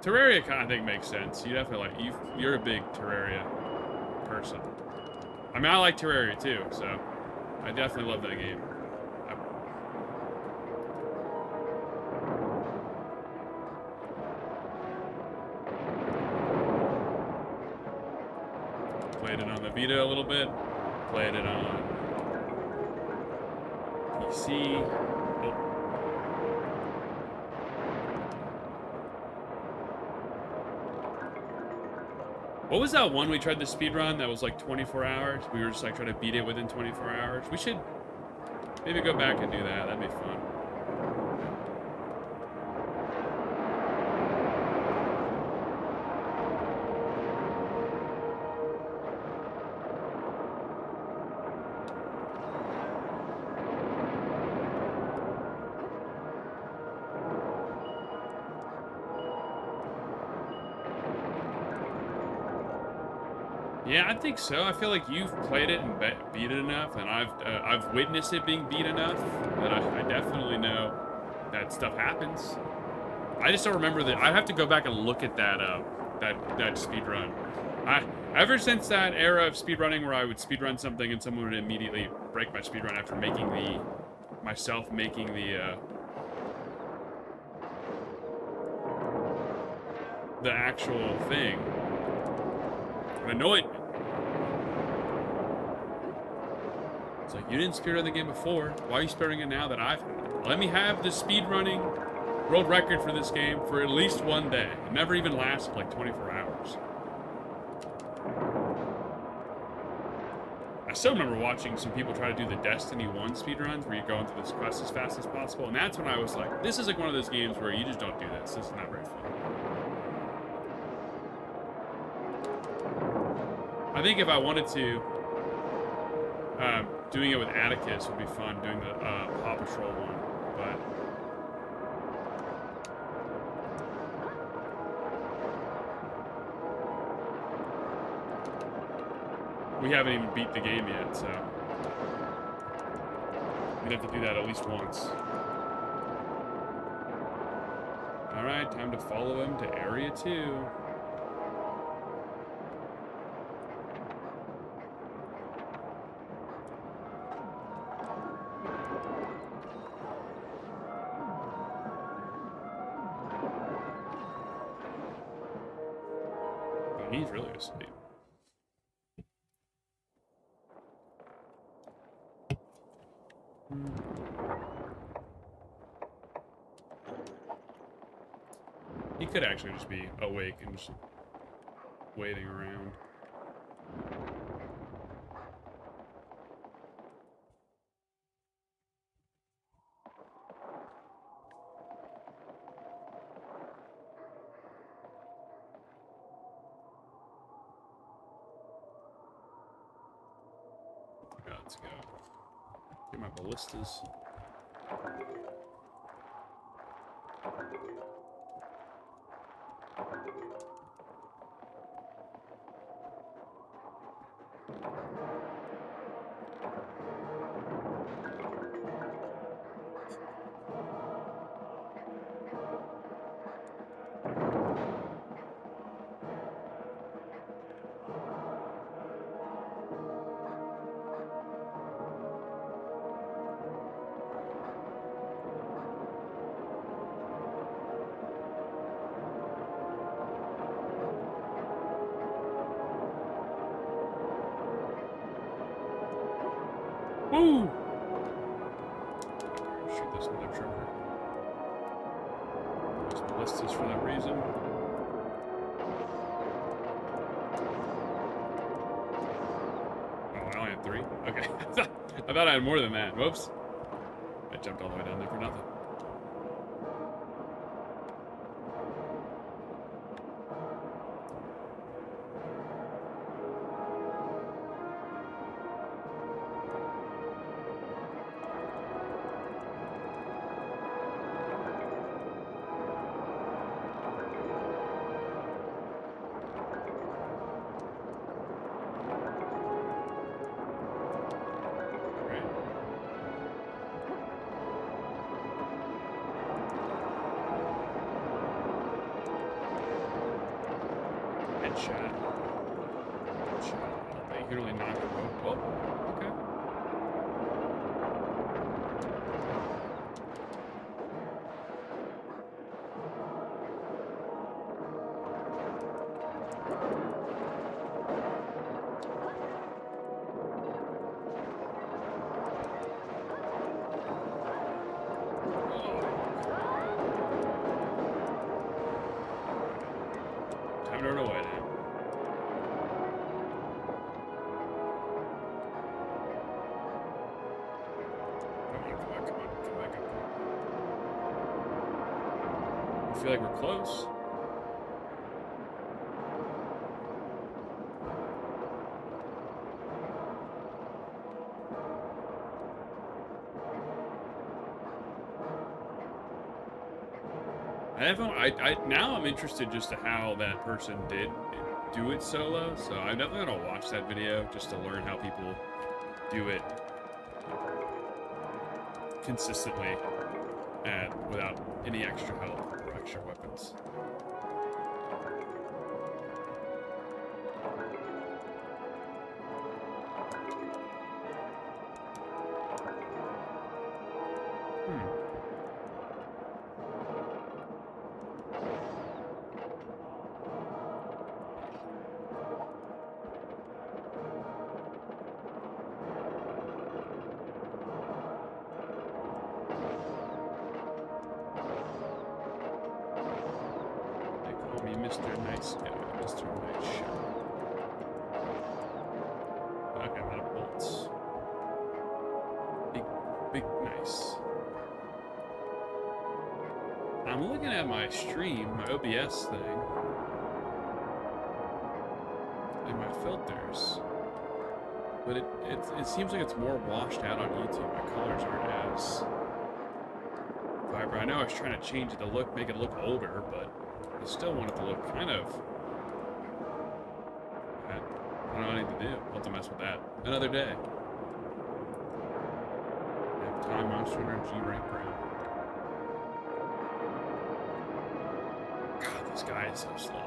Terraria, I think, makes sense. You definitely like you're a big Terraria person. I mean, I like Terraria too, so I definitely love that game. Played it on the Vita a little bit. Played it on PC. Oh. What was that one we tried to speedrun that was like 24 hours? We were just like trying to beat it within 24 hours. We should maybe go back and do that. That'd be fun. Yeah, I think so. I feel like you've played it and beat it enough, and I've witnessed it being beat enough that I definitely know that stuff happens. I just don't remember that. I have to go back and look at that speed run. Ever since that era of speedrunning where I would speedrun something and someone would immediately break my speedrun after making myself making the actual thing. It annoyed me. It's like, you didn't speedrun the game before. Why are you speedrunning it now that I've had it? Let me have the speedrunning world record for this game for at least one day. It never even lasted like 24 hours. I still remember watching some people try to do the Destiny 1 speedruns where you go into this quest as fast as possible. And that's when I was like, this is like one of those games where you just don't do this. This is not very fun. I think if I wanted to, doing it with Atticus would be fun, doing the Paw Patrol one, but... we haven't even beat the game yet, so... we'd have to do that at least once. Alright, time to follow him to Area 2. He's really asleep. He could actually just be awake and just waiting around. Let's go. Get my ballistas. Woo! Shoot this mother trucker. Use ballistas for that reason. Oh, I only had 3? Okay. I thought I had more than that. Whoops. I jumped all the way down there for nothing. chat. Chat. You can only knock your boat. Oh, okay. Time to run away now. Come back up. I feel like we're close. Now I'm interested just to how that person did do it solo. So I'm definitely gonna watch that video just to learn how people do it consistently and without any extra help or extra weapons. Mr. Nice Guy, Mr. Nice Shot. Okay, I'm out of bullets. Big, nice. I'm looking at my stream, my OBS thing, and my filters, but it seems like it's more washed out on YouTube. My colors aren't as vibrant. I know I was trying to change it to look, make it look older, but I still want it to look kind of... I don't know what I need to do. I'll have to mess with that. Another day. Time Monster Hunter G rank round. God, this guy is so slow.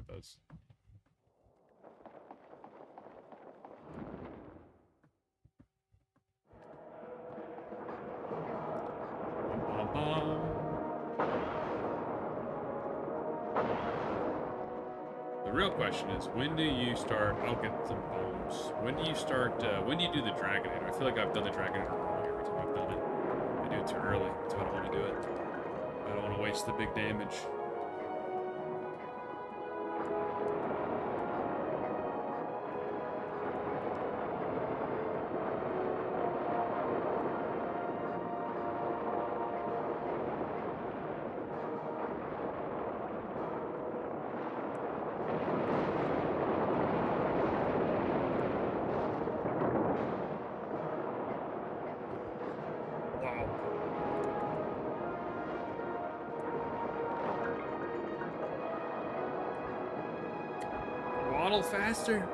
Does. The real question is, when do you start? I'll get some bombs. When do you start? When do you do the Dragonator? I feel like I've done the Dragonator wrong every time I've done it. I do it too early, so I don't want to do it. I don't want to waste the big damage. Waddle faster.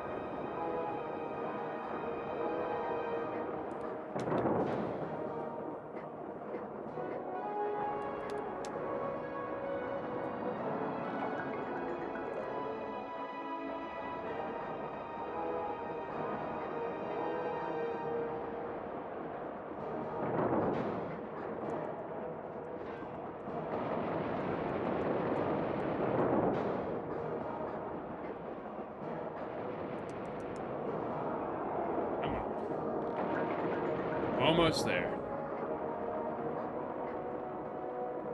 Almost there.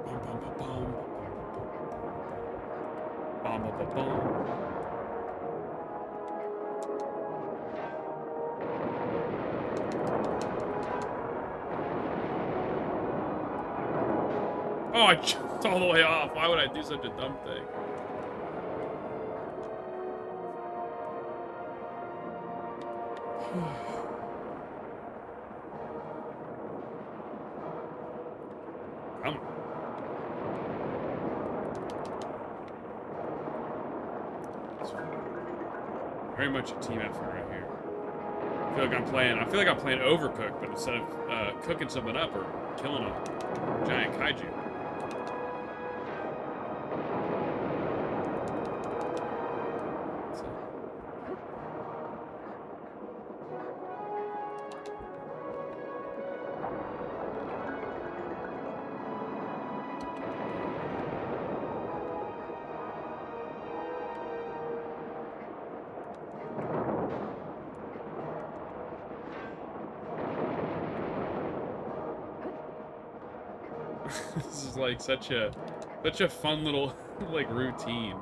Bum, bum, bum, bum. Bum, bum, bum, bum. Oh, I jumped all the way off. Why would I do such a dumb thing? Come on. It's very much a team effort right here. I feel like I'm playing Overcooked, but instead of cooking something up or killing a giant kaiju. This is like such a fun little like routine.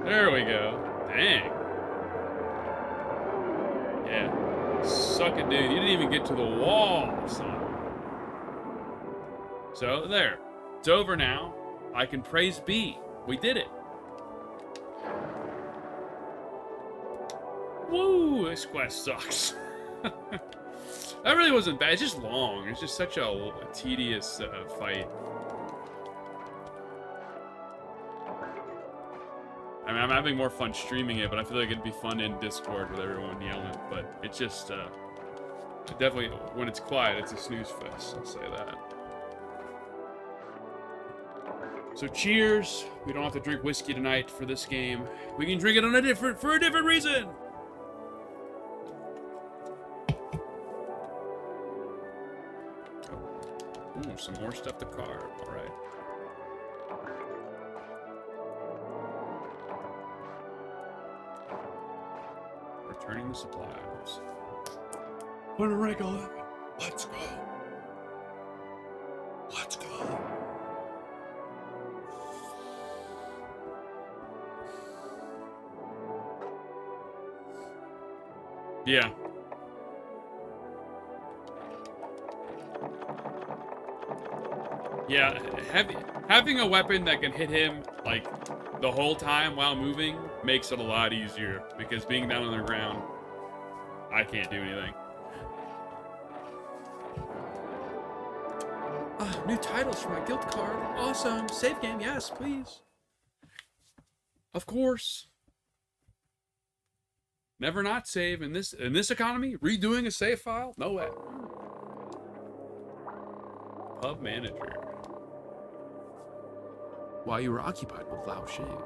There we go. Dang. Yeah. Suck it, dude. You didn't even get to the wall, son. So there. It's over now. I can praise B. We did it. Woo! This quest sucks. That really wasn't bad. It's just long. It's just such a tedious fight. I mean, I'm having more fun streaming it, but I feel like it'd be fun in Discord with everyone yelling. But it's just, definitely, when it's quiet, it's a snooze fest. I'll say that. So cheers. We don't have to drink whiskey tonight for this game. We can drink it for a different reason. Ooh, some more stuff to carve. All right. Returning the supplies. What a rank 11. Let's go. Let's go. Yeah. Yeah, having a weapon that can hit him, like, the whole time while moving makes it a lot easier, because being down on the ground, I can't do anything. New titles for my guild card. Awesome. Save game, yes, please. Of course. Never not save in this economy. Redoing a save file? No way. Pub manager. While you were occupied with Lao Shang.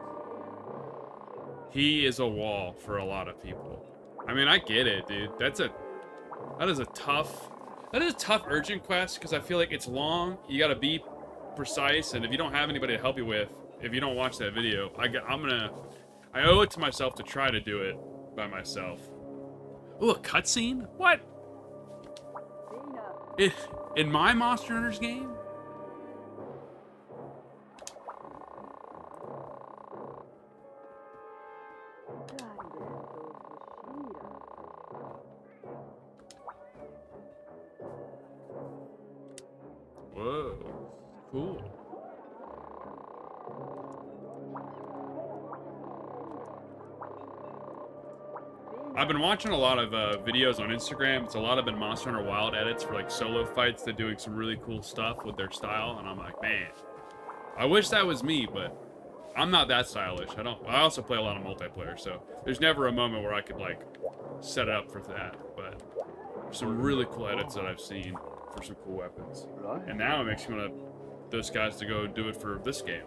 He is a wall for a lot of people. I mean, I get it, dude. That is a tough urgent quest, because I feel like it's long. You gotta be precise, and if you don't have anybody to help you with, if you don't watch that video, I owe it to myself to try to do it by myself. Ooh, a cutscene? What? In my Monster Hunters game? Whoa, cool. I've been watching a lot of videos on Instagram. It's a lot of been Monster Hunter Wild edits for like solo fights. They're doing some really cool stuff with their style, and I'm like, man, I wish that was me, but I'm not that stylish. I also play a lot of multiplayer, so there's never a moment where I could like set it up for that. But some really cool edits that I've seen for some cool weapons. And now it makes me want those guys to go do it for this game,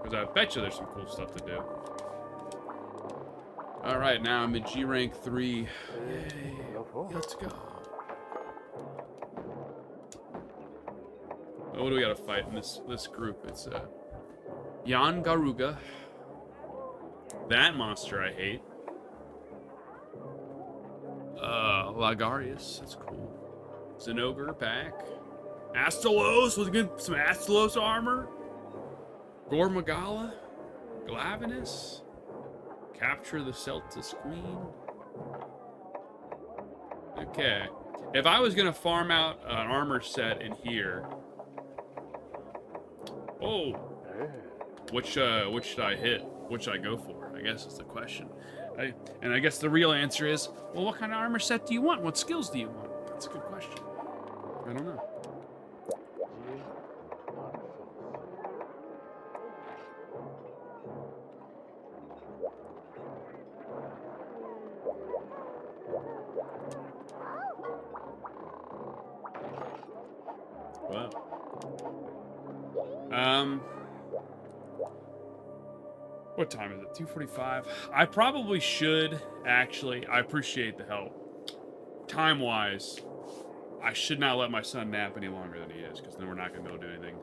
because I bet you there's some cool stuff to do. All right, now I'm in G rank 3. Yay! Let's go. Oh, what do we gotta fight in this group? It's Jan Garuga. That monster I hate. Lagarius, that's cool. Zinogre back. Astalos, let's get some Astalos armor. Gormagala. Glavenus. Capture the Celtis Queen. Okay. If I was gonna farm out an armor set in here. Oh. Which should I hit? Which should I go for? I guess is the question. And I guess the real answer is, well, what kind of armor set do you want? What skills do you want? That's a good question. I don't know. Well. What time is it? 2:45. I probably should, actually. I appreciate the help. Time-wise, I should not let my son nap any longer than he is, because then we're not going to be able to do anything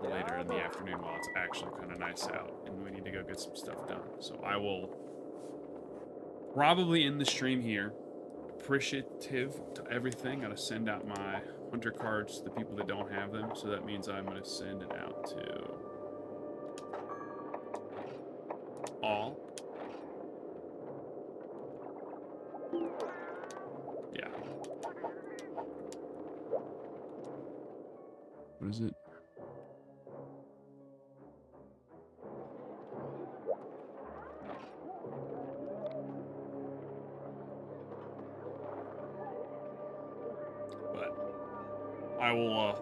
later in the afternoon while it's actually kind of nice out, and we need to go get some stuff done. So I will probably end the stream here. Appreciative to everything. Gotta send out my hunter cards to the people that don't have them, so that means I'm gonna send it out to all. Yeah. What is it? But I will,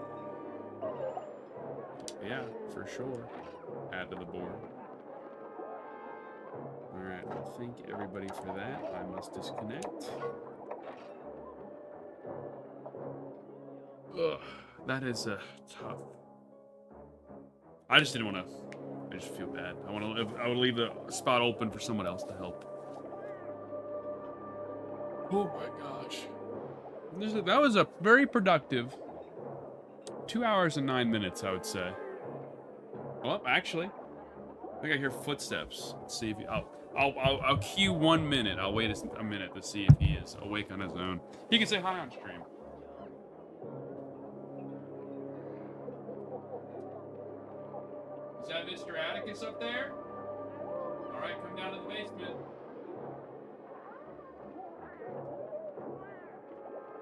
yeah, for sure, add to the board. Alright, well, thank everybody for that. I must disconnect. Ugh, that is tough. I just didn't want to. I just feel bad. I would leave the spot open for someone else to help. Oh my gosh. That was a very productive 2 hours and 9 minutes, I would say. Well, actually, I think I hear footsteps. Let's see if I'll queue 1 minute. I'll wait a minute to see if he is awake on his own. He can say hi on stream. Is that Mr. Atticus up there? All right, come down to the basement.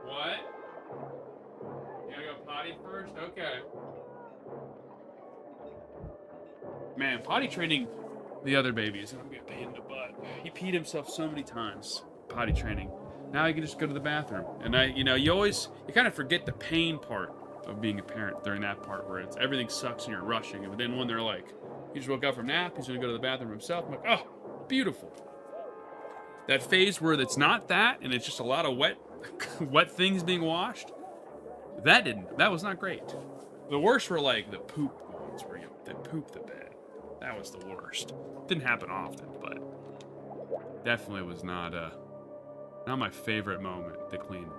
What? You gotta go potty first? Okay. Man, potty training the other baby is gonna be a pain in the butt. He peed himself so many times, potty training. Now he can just go to the bathroom. And you kind of forget the pain part of being a parent during that part where everything sucks and you're rushing. But then when they're like, he just woke up from nap, he's gonna go to the bathroom himself. I'm like, oh, beautiful. That phase where it's not that, and it's just a lot of wet things being washed. That was not great. The worst were like the poop ones where they poop the bed. That was the worst. Didn't happen often, but definitely was not my favorite moment to clean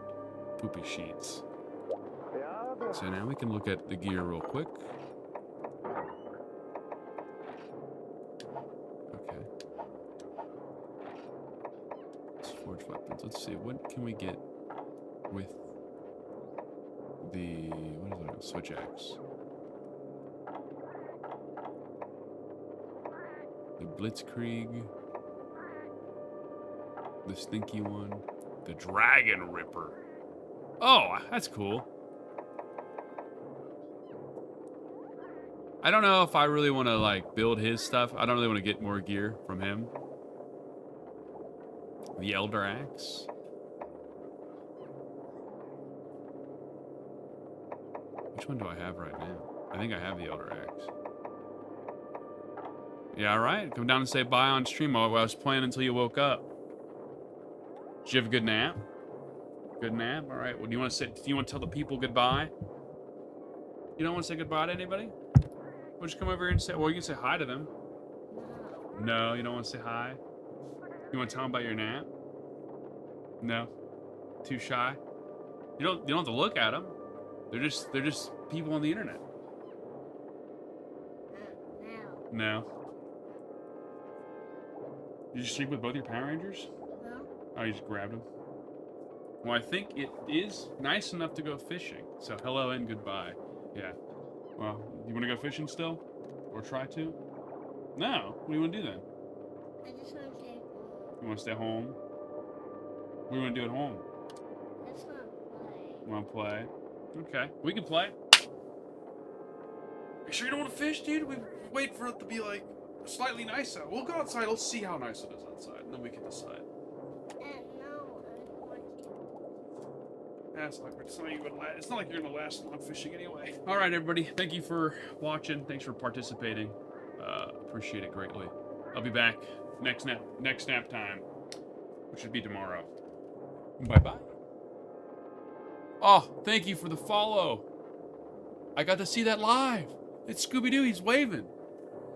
poopy sheets. So now we can look at the gear real quick. Okay. Let's forge weapons. Let's see, what can we get with the, what is it, switch axe? The Blitzkrieg, the stinky one, the Dragon Ripper. Oh, that's cool. I don't know if I really want to like build his stuff. I don't really want to get more gear from him. The Elder Axe. Which one do I have right now? I think I have the Elder Axe. Yeah, all right. Come down and say bye on stream. I was playing until you woke up. Did you have a good nap? Good nap? All right. Well, do you want to tell the people goodbye? You don't want to say goodbye to anybody? Well, just come over here and say, well, you can say hi to them. No, you don't want to say hi? You want to tell them about your nap? No? Too shy? You don't have to look at them. They're just people on the internet. No. Did you sleep with both your Power Rangers? No. Oh, you just grabbed them? Well, I think it is nice enough to go fishing. So hello and goodbye. Yeah. Well, you want to go fishing still? Or try to? No. What do you want to do then? I just want to stay home. You want to stay home? What do you want to do at home? I just want to play. You want to play? Okay. We can play. You sure you don't want to fish, dude? We wait for it to be like slightly nicer. We'll go outside. Let's see how nice it is outside, and then we can decide. No, Yeah, it's not like you're gonna last long fishing anyway. All right, everybody. Thank you for watching. Thanks for participating. Appreciate it greatly. I'll be back next nap time, which should be tomorrow. Bye bye. Oh, thank you for the follow. I got to see that live. It's Scooby Doo. He's waving.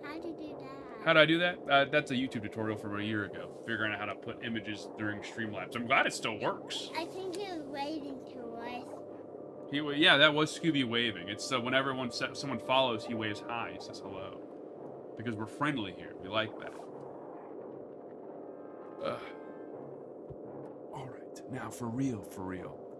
how'd you do that? How'd I do that? That's a YouTube tutorial from a year ago, figuring out how to put images during Streamlabs. I'm glad it still works. I think he was waiting to us. Yeah, that was Scooby waving. It's whenever someone follows, he waves hi. He says hello. Because we're friendly here. We like that. All right, now for real.